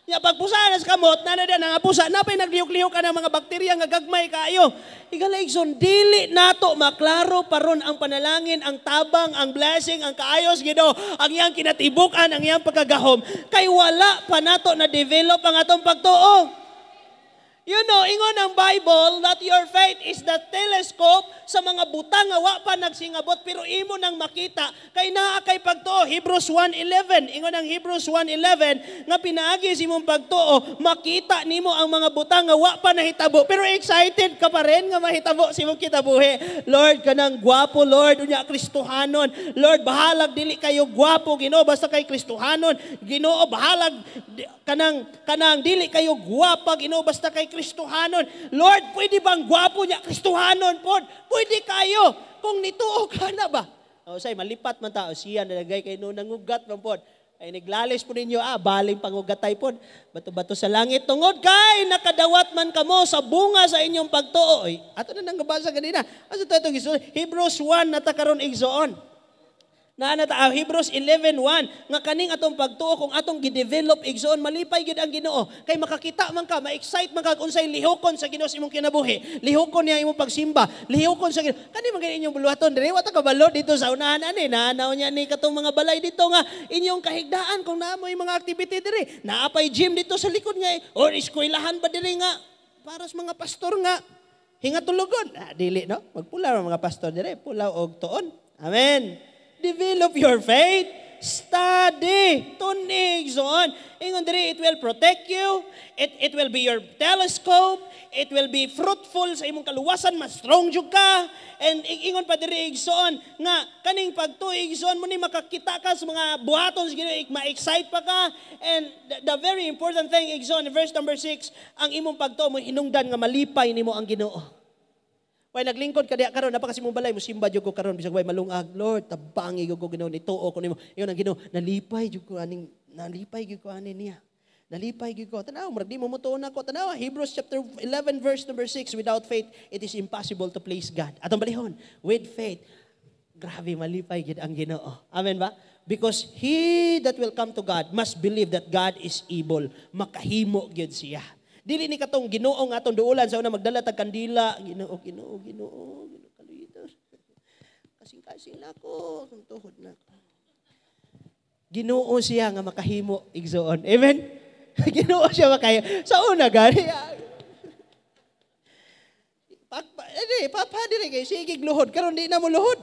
Ya pagpusa na sa kamot, nana din ang pusa, napay naglihok-lihok ka ng mga bakterya nga gagmay kayo. Igalaigson, dili nato maklaro paron ang panalangin, ang tabang, ang blessing, ang kaayos, Ginoo, ang iyang kinatibukan, ang iyang pagkagahom. Kay wala pa nato na develop ang atong pagtuo. You know, ingon ang Bible that your faith is the telescope sa mga butang nga wa pa nagsingabot pero imo nang makita kay naa kay pagtuo. Hebrews 1:11. Ingon ang Hebrews 1:11 nga pinaagi sa imong pagtuo, makita nimo ang mga butang nga wa pa nahitabo pero excited ka pa rin nga mahitabo sa imong kitabuhi. Lord, kanang gwapo, Lord, unya Kristohanon. Lord, bahalag dili kayo gwapo, Ginoo, basta kay Kristohanon. Ginoo, bahalag kanang dili kayo gwapa, Ginoo, basta kay Kristohanon. Lord, pwede bang gwapo niya Kristohanon po? Pwede kayo. Kung nituo ka na ba? O say, malipat man tao. Siya nalagay kayo noon nangugat man po. Ay naglalis po ninyo, baling pangugatay po. Bato-bato sa langit. Tungod kay nakadawat man kamo sa bunga sa inyong pagtuo. Ay, ato na nang gabasa ganina. Asa ito itong igsoon? Hebrews 1 natakaroon igsoon. Hebrews 11:1 nga kaning atong pagtuo kung atong gidevelop igsoon malipay gyud ang Ginoo kay makakita man ka ma-excite man ka unsay lihokon sa Ginoo sa imong kinabuhi, lihokon niya imong pagsimba, lihokon sa Ginoo kani man inyong buluhaton diri wa ta kabalo dito sa unahan ani naanaw niya ni katong mga balay dito nga inyong kahigdaan kung naamoy mga activity diri naapay gym dito sa likod nga or eskwelahan ba diri nga para sa mga pastor nga hingatulugon dili no magpulaw mga pastor diri pulaw og tuon. Amen. Develop your faith. Study. Tunig. So on. Ingon diri, it will protect you. It will be your telescope. It will be fruitful sa imong kaluwasan. Mas strong jud ka. And ingon pa diri, igsoon, nga kaning pagtuig, igsoon mo ni makakita ka sa mga buhaton, ma-excite pa ka. And the very important thing, igsoon, verse number 6, ang imong pagtuo mo, hinungdan nga malipay nimo ang Ginoo. Way naglingkod ka diha karon, napakasi mo balay mo simba jud ko karon bisag way malungag, Lord, tabangi jud ko Ginoo, nituo ko nimo. Iyon ang Ginoo, nalipay jud ko ani niya. Nalipay gyud ko. Tanaw, murag di mo mutuon ako. Tanaw, Hebrews chapter 11 verse number 6, without faith it is impossible to please God. Atong balihon, with faith, grabe malipay gyud ang Ginoo. Amen ba? Because he that will come to God must believe that God is able. Makahimo gyud siya. Dili ni katong Ginoo nga atong duulan sa una magdala tag kandila. Ginoo kaluitos. Kasing-kasing nako, tuhod nako. Ginoo siya nga makahimo igsoon. Amen. Ginoo siya makaya. Sa una gani. Papa dili kay sige luhod karon di na mo luhod.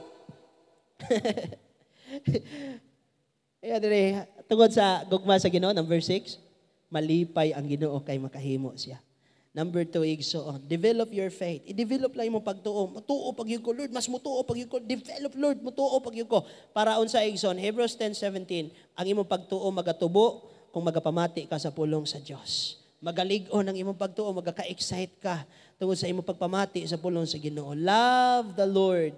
Iya dili tungod sa gugma sa Ginoo number 6, malipay ang Ginoo kay makahimo siya. Number 2, igsoon, develop your faith. I-develop lang imong pagtuo. Matuo pag ko, Lord, mas mutuo pag ko. Develop, Lord, mutuo pag ko. Para unsa igsoon, Hebrews 10:17, ang imong pagtuo magatubo kung magapamati ka sa pulong sa Dios. Magalig-on ang imong pagtuo, magaka-excite ka tungod sa imong pagpamati sa pulong sa Ginoo. Love the Lord.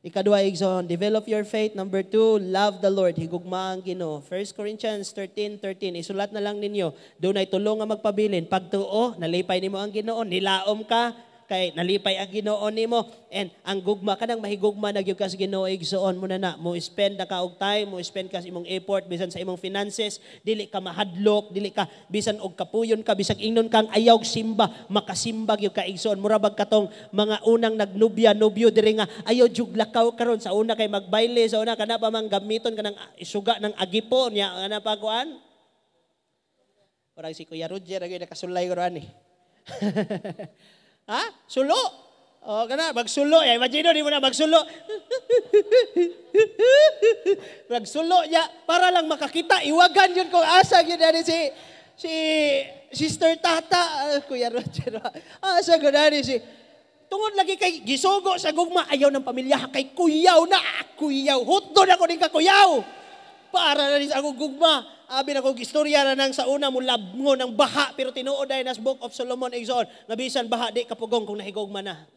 Ikaduha, igsoon, develop your faith. Number 2, love the Lord. Higugma ang Ginoo. 1 Corinthians 13:13. Isulat na lang ninyo. Doon ay tulong nga magpabilin. Pagtuo, nalipay nimo ang Ginoo. Nilaom ka, kay nalipay ang Ginoo nimo. And ang gugma, kanang mahigugma na gyud ka sa Ginoo, igsoon mo na. Mo spend na ka og time, mo spend ka sa imong effort, bisan sa imong finances. Dili ka mahadlok, dili ka, bisan og kapuyon ka, bisag ingnon kang ayaw simba, makasimba gyud ka igsoon. Murabag katong mga unang nobyo diri nga ayaw jug lakaw karon sa una kay magbayle, sa una kana pa mang gamiton kanang isuga ng agipo niya, ana pa kuan. Parang si Kuya Roger gyud nakasulay ko ani. Ha? Sulo? O, kana, magsulo. Imagine di mo na magsulo. Magsulo niya, para lang makakita. Iwagan yun kung asa yun na si Sister Tata. Kuya Roger. Asa yun na tungod lagi kay gisugo sa gugma. Ayaw ng pamilya. Kay kuyaw na. Kuyaw. Hutdo na ko din ka kuyaw. Para na rin sa akong gugma. Abi na kong istorya na nang sa una mo labngo ng baha pero tinuod ay nas Book of Solomon igsoon nga bisan baha di kapugong kung nahigugma na.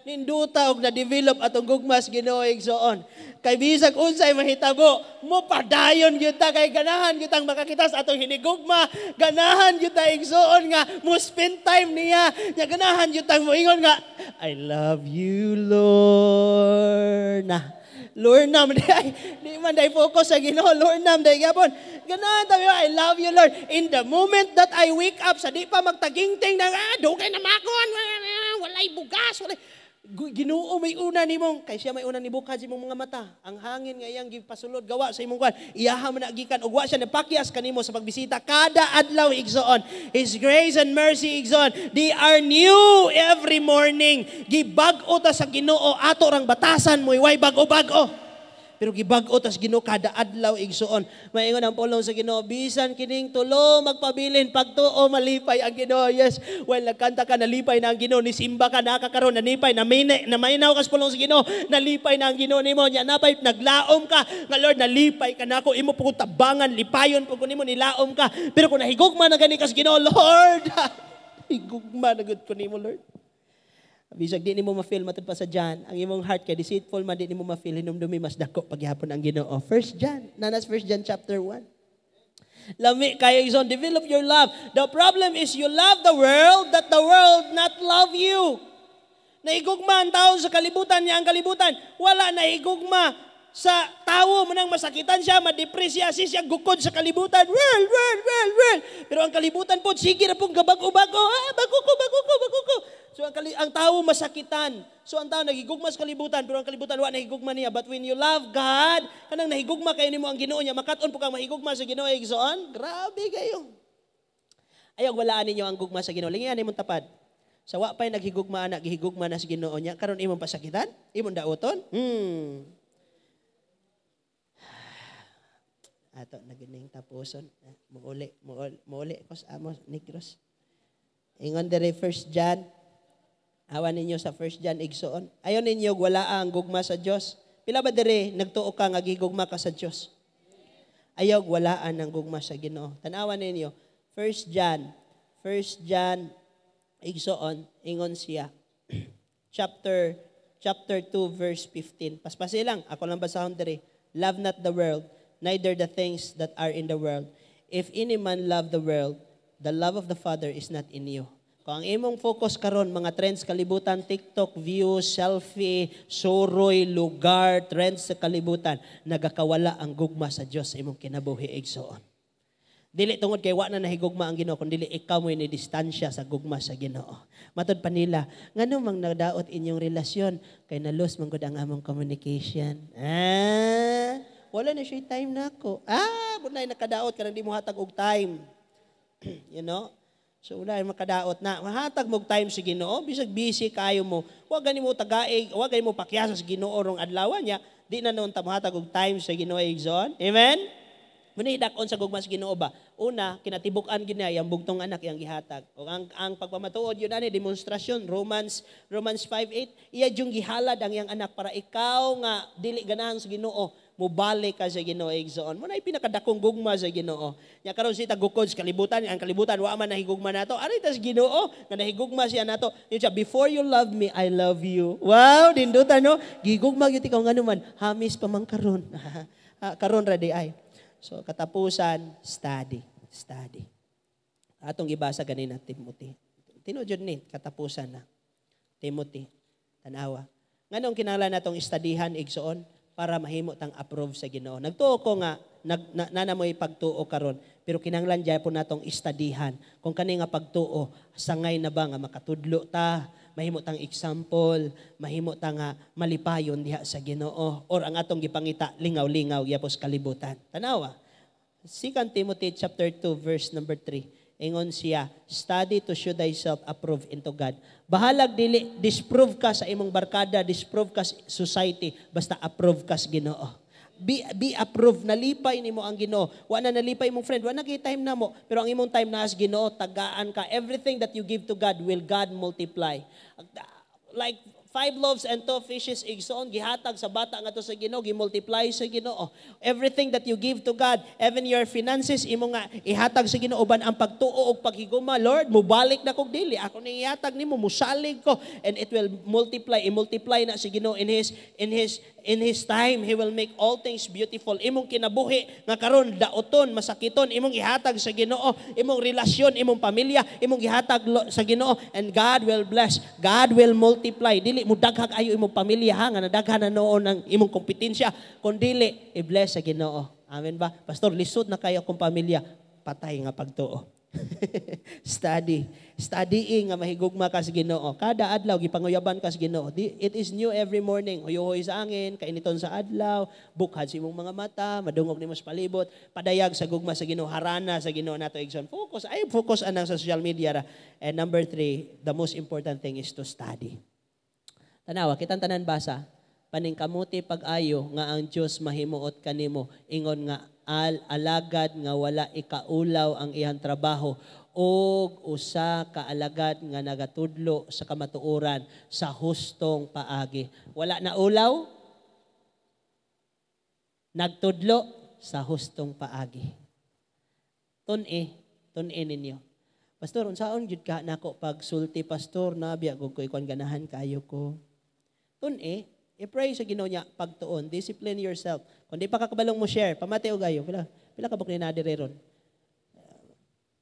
Ninduta og na-develop atong gugmas Ginoo igsoon. Kay bisag unsay mahitabo, mo padayon gyud ta kay ganahan gyud tang makakita sa atong hinigugma, ganahan gyud ta igsoon nga mo spend time niya, nya ganahan gyud tang moingon nga I love you Lord. Lord nam di man dai focus sa Ginoo, Lord nam dai gyapon. Ganahan tayo, I love you Lord. In the moment that I wake up, sa di pa magtagingting na dugay na makon, walay bugas, walay Ginoo may una nimong kay siya may una nibukad sa imong mga mata. Ang hangin nga iyang gipasulod gawa sa imong kwan. Iyaha man gikan og wa siya napakyas kanimo sa pagbisita kada adlaw igsoon. His grace and mercy igsoon, they are new every morning. Gibag-o ta sa Ginoo ato rang batasan mo way bag-o. Pero gibag-o tas Ginoo kada adlaw igsoon. Maingon ang pulong sa Ginoo, bisan kining tulo magpabilin pagtuo malipay ang Ginoo. Yes, well nagkanta ka nalipay na ang Ginoo, ni simba ka nakakaron nanipay na maynaw kas pulong sa Ginoo, nalipay na ang Ginoo nimo. Nya napay naglaom ka nga Lord nalipay ka nako, imo pud tabangan lipayon pud ko nimo nilaom ka. Pero kung nahigugma na gani kas Ginoo, Lord, higugma na gud ko nimo Lord. Bisag di nimo ma-feel matud pa sa John, ang imong heart kay deceitful man di nimo ma-feel hinumdumi mas dako paghihapon ang Ginoo. 1 John, nanas 1 John chapter 1. Lami kayo igsoon, develop your love. The problem is you love the world that the world not love you. Naigugma ang tao sa kalibutan niya, ang kalibutan wala naigugma sa tao manang masakitan siya, madepresya siya, gukod sa kalibutan. Well. Pero ang kalibutan po, sige na pong bago. Bago ko. So ang tao masakitan. So ang tao nagigugma sa kalibutan, pero ang kalibutan wa nahigugma niya. But when you love God, kanang nahigugma kayo nimo ang Ginoo niya, makaton po kang mahigugma sa Ginoo igsoon. Grabe kayo. Ayaw walaan ninyo ang gugma sa Ginoo. Lingian imong tapad. Sa wa pay naghigugma na gihigugma na sa Ginoo niya, karon imong pasakitan, imong daoton. nagining tapuson. Muuli ko sa amo, Negros. Ingon dere 1 John. Awan ninyo sa 1 John igsoon. Ayon ninyo wala ang gugma sa Dios. Pila ba dere nagtuo ka nga gigugma ka sa Dios? Ayaw walaan ang gugma sa Ginoo. Tanawan ninyo 1 John igsoon ingon siya. chapter 2 verse 15. Paspasi lang, ako lang basahon dere. Love not the world, neither the things that are in the world. If any man love the world, the love of the Father is not in you. Kung ang imong focus karon mga trends kalibutan, TikTok, views, selfie, soroy, lugar, trends sa kalibutan, nagakawala ang gugma sa Dios sa imong kinabuhi igsoon. Dili tungod kay wa na nahigugma ang Ginoo, kundi ikaw mo ni distansya sa gugma sa Ginoo. Matod pa nila, ngano mang nagdaot inyong relasyon kay nalos man gud ang among communication. Wala na siya time nako. Bunay nakadaot kanang di mo hatag og time. You know? So wala makadaot na. Mahatag mo time sa Ginoo, bisag busy kayo mo. Wa gani mo tagaig, wa gani mo pakyasa sa Ginoo rong adlaw niya, di na noon ta mahatag og time sa Ginoo igsoon. Amen. Muni dakon sa gugma sa Ginoo ba? Una, kinatibuk-an gid niya ang bugtong anak yang gihatag. O ang pagpamatuod yun ani demonstrasyon Romans 5:8, iya jung gihalad ang yang anak para ikaw nga dili ganahan sa Ginoo, mubalik ka sa Ginoo igsoon. Mo na pinakadakong gugma sa Ginoo. Nya karon si tagukod sa kalibutan, ang kalibutan wa man nahigugma nato. Ari ta sa Ginoo nga nahigugma siya nato. Niya before you love me, I love you. Wow, dindutan no. Gigugma gyud ikaw ngano man, hamis pa man karon. Karon ra di ay. So, katapusan, study. Atong gibasa ganina, Timothy. Tinudjod ni, katapusan na. Timothy, tanawa. Nganong kinahanglan natong studyhan igsoon para mahimo tang approve sa Ginoo. Nagtuo ko nga, nanamoy pagtuo karon, pero kinahanglan jay po natong studyhan. Kung kani nga pagtuo, sangay na ba nga makatudlo ta, mahimo tang example, mahimo tang malipayon diha sa Ginoo or ang atong gipangita lingaw-lingaw yapos kalibutan. Tanawa. 2 Timothy chapter 2 verse number 3. Ingon siya, study to show thyself approved into God. Bahalag dili disprove ka sa imong barkada, disprove ka sa society, basta approve ka sa Ginoo. Be approved, nalipay nimo ang Ginoo. Wa na nalipay imong friend, wa na kay time namo, pero ang imong time na sa Ginoo, tagaan ka. Everything that you give to God will God multiply. Like 5 loaves and 2 fishes igsoon gihatag sa bata nga to sa Ginoo, gimultiply sa Ginoo. Everything that you give to God, even your finances imo nga ihatag sa Ginoo uban ang pagtuo ug paghiguma, Lord, mubalik na kog dili. Ako ning ihatag nimo, musalig ko and it will multiply. I-multiply na sa Ginoo in his time. He will make all things beautiful. Imong kinabuhi nga karon daoton, masakiton, imong ihatag sa Ginoo, imong relasyon, imong pamilya, imong ihatag sa Ginoo and God will bless. God will multiply. Dili mo daghag ayo imong pamilya nga nadaghan na noon ang imong kompetensya, kun dili i-bless sa Ginoo. Amen ba? Pastor, lisod na kayo akong pamilya, patay nga pagtuo. Studying nga mahigugma ka sa Ginoo. Kada adlaw gipanguyaban ka sa Ginoo. It is new every morning. Uyuhoy sa angin, kainiton sa adlaw, bukhad sa imong mga mata, madungog nimo sa palibot, padayag sa gugma sa Ginoo, harana sa Ginoo nato igsoon. Focus anang sa social media ra. And number 3, the most important thing is to study. Tanawa, kitang tanan basa, paningkamuti pag-ayo nga ang Dios mahimuot kanimo, ingon nga alagad nga wala ikaulaw ang iyang trabaho og usa ka alagad nga nagatudlo sa kamatuoran sa hustong paagi. Wala na ulaw, nagtudlo sa hustong paagi. Tun-e ninyo. Pastor, unsaon jud ka nako pag sulti pastor na biya gud ko ikon ganahan kayo ko. I-pray sa Ginoo niya pagtuon, discipline yourself. Kung di pa kakabalong mo share, pamati o gayo, pila ka buk ni nadire ron?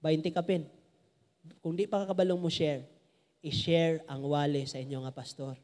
20 kapin. Kung di pa kakabalong mo share, i-share ang wali sa inyo nga pastor.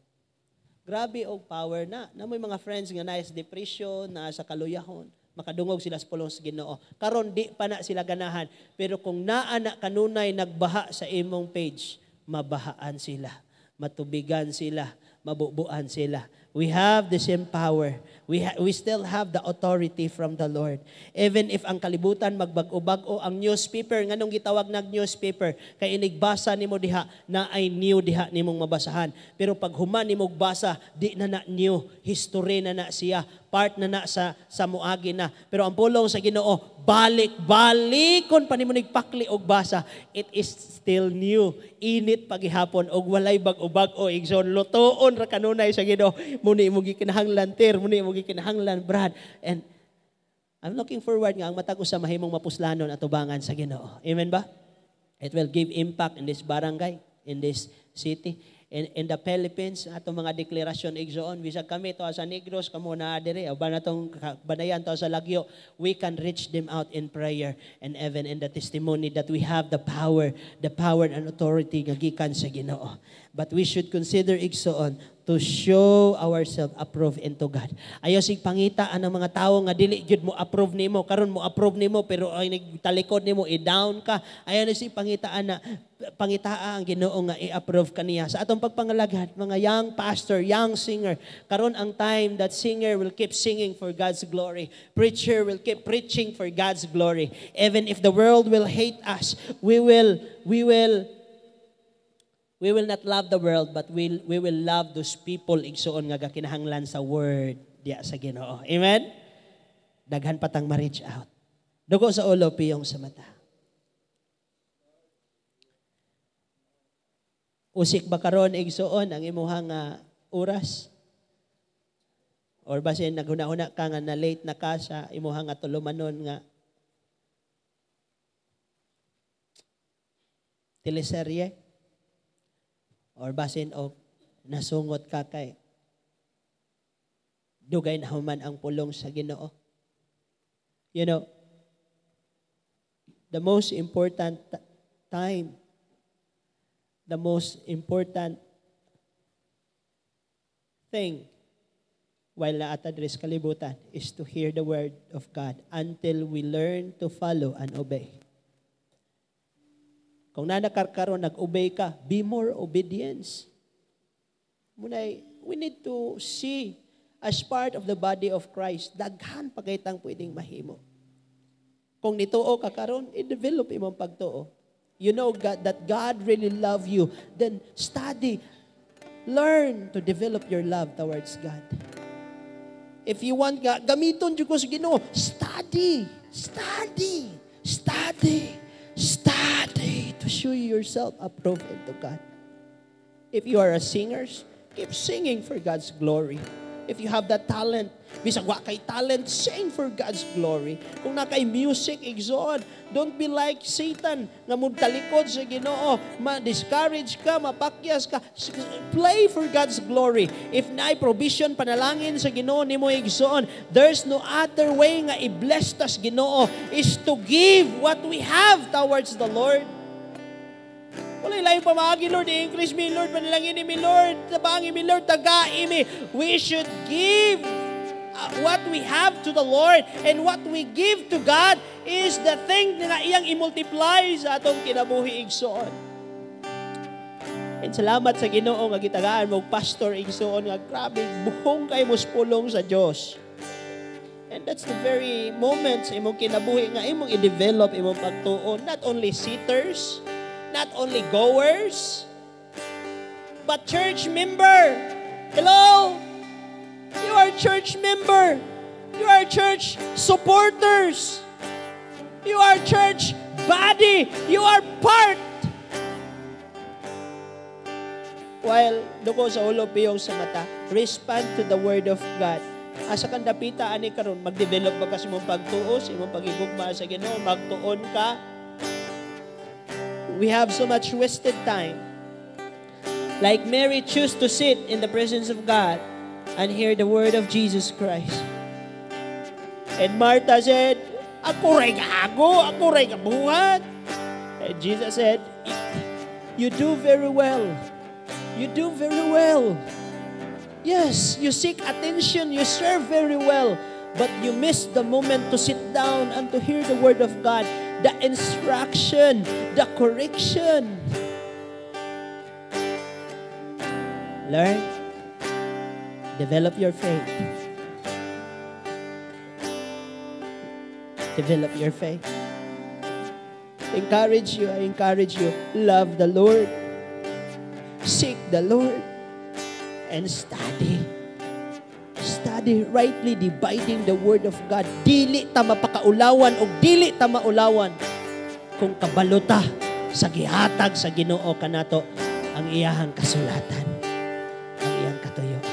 Grabe og power na. Namoy mga friends nga na sa depression, na sa kaluyahon, makadungog sila sa pulong sa Ginoo. Karon di pa na sila ganahan, pero kung naa na kanunay nagbaha sa imong page, mabahaan sila, matubigan sila, mabubuan sila. We have the same power. We still have the authority from the Lord. Even if ang kalibutan magbag-o-bag-o ang newspaper, nganong gitawag nag newspaper, kay inigbasa nimo diha na ay new diha nimong mabasahan. Pero pag human nimong basa, di na new, history na siya, part na sa muagi na. Pero ang pulong sa Ginoo, balik-balikon pa nimo nigpakli og basa, it is still new. Init pagihapon og walay bag-o-bag-o igsoon, lutoon ra kanunay sa Ginoo. Muni mo gikinahanglan muni mo gikinahanglan brad. And I'm looking forward nga ang matag usa mahimong mapuslanon at tubangan sa Ginoo. Amen ba? It will give impact in this barangay, in this city. In the Philippines, atong mga deklarasyon igsoon, bisag kami to sa Negros, kamo na diri, o ba natong banayan to sa Lagyo, we can reach them out in prayer and even in the testimony that we have the power and authority nga gikan sa Ginoo. But we should consider igsoon to show ourselves approved into God. Ayaw sig pangitaan ng mga tawo nga dili gyud mo approve nimo, karon mo approve nimo pero ay nagtalikod nimo i-down ka. Ayaw na sig pangitaan na pangitaa ang Ginoo nga i-approve kaniya. Sa atong pagpangalagad, mga young pastor, young singer, karon ang time that singer will keep singing for God's glory. Preacher will keep preaching for God's glory. Even if the world will hate us, we will not love the world, but we will love those people igsuon nga gakinahanglan sa word diya sa Ginoo. Amen? Daghan patang ma-reach out. Dugo sa ulo, piyong sa mata. Usik ba karon igsuon ang imuhang oras? Or basin naghuna-huna ka nga na late na ka sa imuhang tulumanon nga teleserye? Or basin og nasungot ka kay dugay na human ang pulong sa Ginoo. You know, the most important time, the most important thing while naatadres kalibutan is to hear the word of God until we learn to follow and obey. Kung nanakarkaron, nag-obey ka, be more obedience. Munay, we need to see as part of the body of Christ, daghan pagaytang pwedeng mahimo. Kung nituo ka karon, i-develop imong pagtuo. You know God, that God really love you, then study, learn to develop your love towards God. If you want gamiton jud ko sa Ginoo, study to show yourself approved unto God. If you are a singer, keep singing for God's glory. If you have that talent, bisag wa kay talent, sing for God's glory. Kung na kay music, igsoon, don't be like Satan nga mugtalikod sa Ginoo, ma-discourage ka, mapakyas ka. Play for God's glory. If naay provision, panalangin sa Ginoo nimo igsoon, there's no other way nga i-bless tas Ginoo is to give what we have towards the Lord. Walay laing pamagi, Lord. I-increase me, Lord. Panalangin mi, Lord. Tabangin mi, Lord. Tagai mi. We should give what we have to the Lord. And what we give to God is the thing na iyang i-multiply sa atong kinabuhi igsoon. And salamat sa Ginoo nga gitagaan mo, Pastor igsoon, nga grabe, buhong kay mo pulong sa Diyos. And that's the very moments imong kinabuhi nga imong i-develop imong pagtuo. Not only sitters, not only goers, but church member. Hello? You are church member. You are church supporters. You are church body. You are part. While dugo sa ulo, piyong sa mata, respond to the word of God. Asa kang dapita, ani karon mag-develop ba kasi mong pagtuo, sa imong pagigugma sa Ginoo, magtuon ka. We have so much wasted time. Like Mary chose to sit in the presence of God and hear the word of Jesus Christ. And Martha said, ako ray gago, ako ray kabuhat. And Jesus said, you do very well. You do very well. Yes, you seek attention, you serve very well. But you miss the moment to sit down and to hear the word of God. The instruction, the correction. Learn, Develop your faith. Develop your faith. I encourage you, love the Lord. Seek the Lord. And study. Study rightly dividing the Word of God. Dili ta mapakaulawan o dili ta maulawan kung kabalota sa gihatag sa Ginoo kanato ang iyahang kasulatan. Ang iyang katuyuan.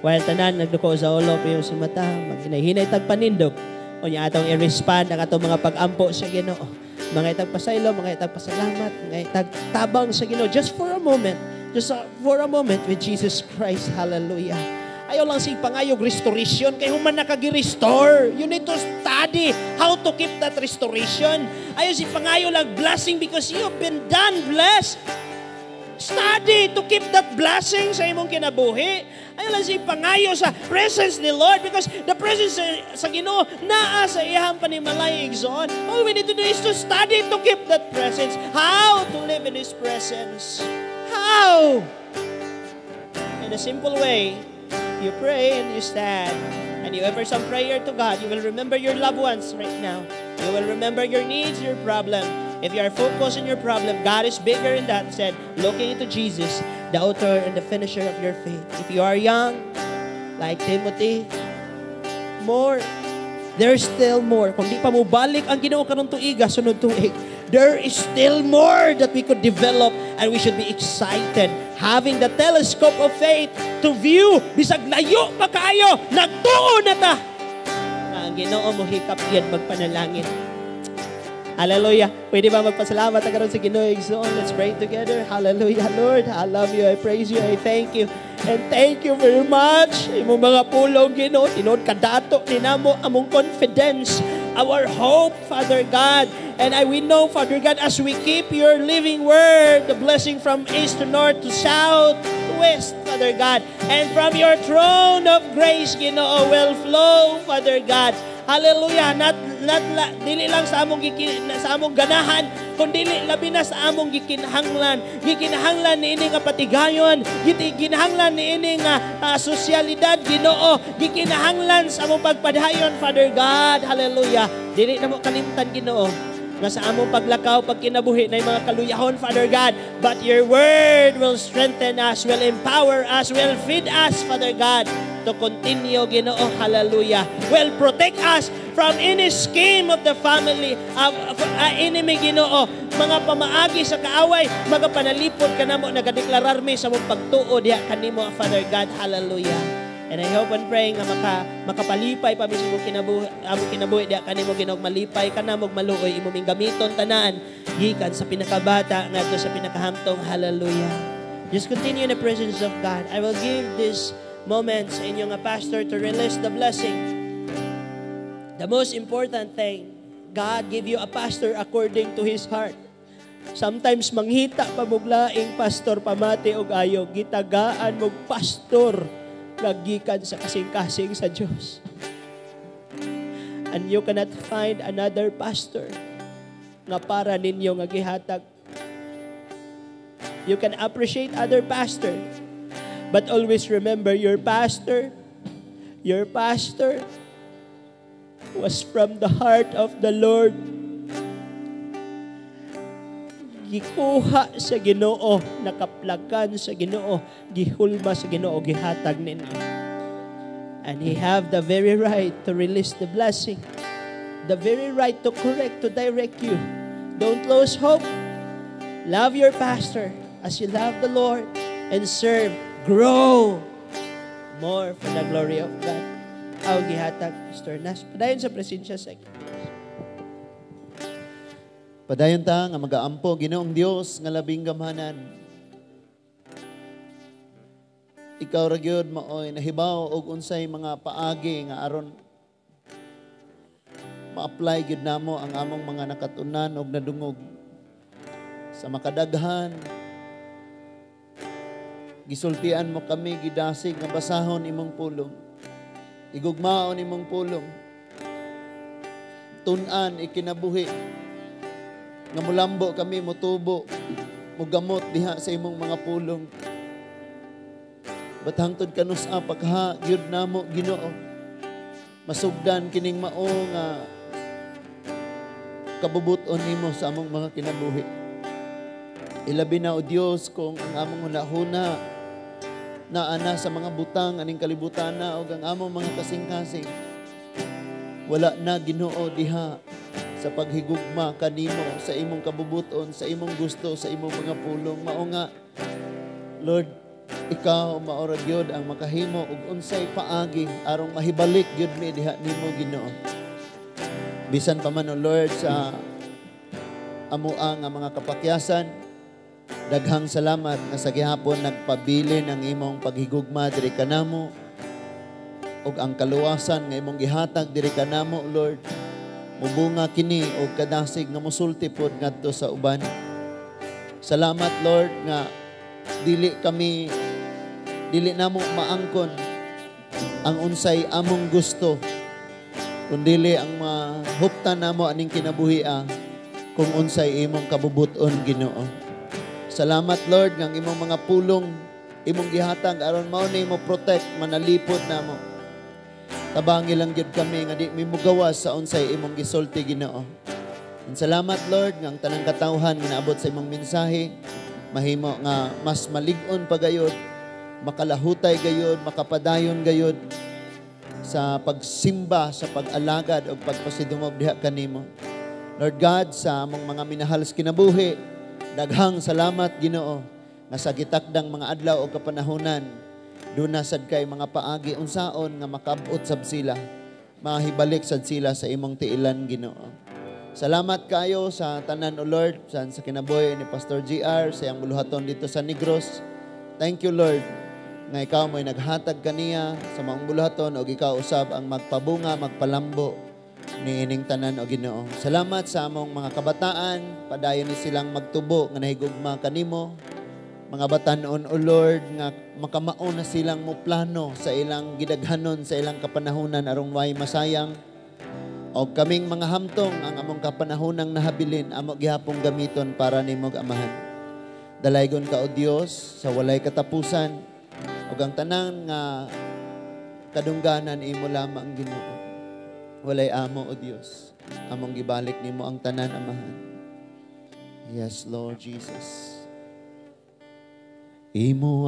While tanan nagduko sa ulo piyo sa mata, maghinay-hinay tag panindog. O niya atong i-respond ang atong mga pag-ampo sa Ginoo. Mga itag pasaylo, mga itag pasalamat, mga itag tabang sa Ginoo. Just for a moment with Jesus Christ. Hallelujah. Ayaw lang si pangayog restoration kay human nakagi-restore. You need to study how to keep that restoration. Ayaw si pangayo lang blessing because you've been done blessed. Study to keep that blessing sa imong kinabuhi. Ayaw lang si pangayo sa presence ni Lord because the presence sa Ginoo naa sa iyang panimalay igsoon. All we need to do is to study to keep that presence. How to live in His presence. How? In a simple way, you pray and you stand and you offer some prayer to God. You will remember your loved ones right now. You will remember your needs, your problem. If you are focused on your problem, God is bigger in that said, looking into Jesus, the author and the finisher of your faith. If you are young, like Timothy, more. There's still more. Kung di pa mo balik ang Ginoo karong tuiga, sunod tuig, there is still more that we could develop and we should be excited. Having the telescope of faith to view, bisag layo pa kayo, nagtuo na ta. Ang Ginoo mo hikap yan magpanalangin. Hallelujah. Pwede ba magpasalamat ang karon sa Ginoo? Let's pray together. Hallelujah. Lord, I love you. I praise you. I thank you. And thank you very much. Imong mga pulong Ginoo, tinod kadato ninamo among confidence, our hope, Father God. And we know, Father God, as we keep your living word, the blessing from east to north to south to west, Father God. And from your throne of grace, Ginoo, will flow, Father God. Hallelujah. Dili lang sa among ganahan, kundi labi na sa among gikinahanglan. Gikinahanglan ni ini nga patigayon, gikinahanglan ni ini nga sosyalidad, Ginoo. Gikinahanglan sa among pagpadayon, Father God. Hallelujah. Dili na mo kalimtan, Ginoo, nga sa among paglakaw, pagkinabuhi na yung mga kaluyahon, Father God. But your word will strengthen us, will empower us, will feed us, Father God, to continue, Ginoo. Hallelujah. Will protect us from any scheme of the family, of enemy, Ginoo. Mga pamaagi sa kaaway, mga panalipod ka na mo, nagadeklarar mi sa mong pagtuo diha kanimo, Father God. Hallelujah. And I hope and praying nga makapalipay pa mismo among kinabuhi diha kanimo, Ginoo. Malipay ka na, maluoy, imong gamiton tanan, gikan sa pinakabata ngadto sa pinakahamtong. Hallelujah. Just continue in the presence of God. I will give this moment sa inyong pastor to release the blessing. The most important thing, God give you a pastor according to His heart. Sometimes manghita pa muglaing pastor pamati og ayo, gitagaan mog pastor gagikan sa kasing-kasing sa Dios. And you cannot find another pastor nga para ninyo nga gihatag. You can appreciate other pastor, but always remember your pastor was from the heart of the Lord. Gikuha sa Ginoo, nakaplagan sa Ginoo, gihulma sa Ginoo, gihatag ninyo. And He have the very right to release the blessing, the very right to correct, to direct you. Don't lose hope. Love your pastor as you love the Lord, and serve, grow more for the glory of God. Aw gihatag, Pastor Nas. Padayon sa presensya sa Padayon ta nga magaampo Ginoong Dios nga labing gamhanan. Ikaw ra gyud maoy nahibaw og unsay mga paagi nga aron ma-apply gyud namo ang among mga nakatunan og nadungog sa makadaghan. Gisultian mo kami, gidasig nga basahon imong pulong. Igugmaon imong pulong. Tun-an ikinabuhi. Nga mulambo kami, mutubo, mugamot diha sa imong mga pulong. But hangtod kanus pagha gyud namo Ginoo. Masugdan kining mao nga kabubuton nimo sa among mga kinabuhi. Ilabi na o Dios kung ang among hunahuna naana sa mga butang aning kalibutan na o ang among mga kasing-kasing. Wala na Ginoo diha sa paghigugma kanimo sa imong kabubuton, sa imong gusto, sa imong mga pulong. Mao nga Lord, ikaw maora gyud ang makahimo og unsay paagi arong mahibalik gyud mi diha nimo Ginoo. Bisan pa man o Lord sa amuang nga mga kapakyasan, daghang salamat nga sa gihapon nagpabilin ang imong paghigugma diri kanamo og ang kaluwasan nga imong gihatag diri kanamo Lord. Mubunga kini og kadasig nga mosulti pod ngadto sa uban. Salamat Lord nga dili namo maangkon ang unsay among gusto, kundili ang mahuptan namo aning kinabuhia kung unsay imong kabubuton Ginoo. Salamat Lord nga ang imong mga pulong imong gihatag aron mao ni mo protect manalipod namo. Tabangi lang gyud kami nga di mi mugawas sa unsay imong gisulti Ginoo. Salamat Lord nga ang tanang katawhan nga naabot sa imong mensahe mahimo nga mas malig-on pa gayud, makalahutay gayud, makapadayon gayud sa pagsimba, sa pag-alagad o pagpasidungog diha kanimo. Lord God, sa among mga minahal sa kinabuhi, daghang salamat Ginoo nga sa gitakdang mga adlaw o kapanahunan duna sad kay mga paagi unsaon nga makabot sab sila, mahibalik sad sila sa imong tiilan Ginoo. Salamat kayo sa tanan o Lord, sa kinabuhi ni Pastor GR, sa iyang buluhaton dito sa Negros. Thank you Lord, nga ikaw mo'y naghatag kaniya sa maong buluhaton o ikaw usab ang magpabunga, magpalambo ni ining tanan o Ginoo. Salamat sa among mga kabataan, padayon ni silang magtubo nga nahigugma kanimo. Mga batanon o Lord, nga makamao na silang mo plano sa ilang gidaghanon, sa ilang kapanahunan arong way masayang. O kaming mga hamtong ang among kapanahunang nahabilin, amo gihapong gamiton para nimog amahan. Dalaygon ka o Dios sa walay katapusan, o ang tanang nga kadungganan imo lamang Ginoo. Walay amo o Dios, among gibalik nimo ang tanan amahan. Yes Lord Jesus. Imo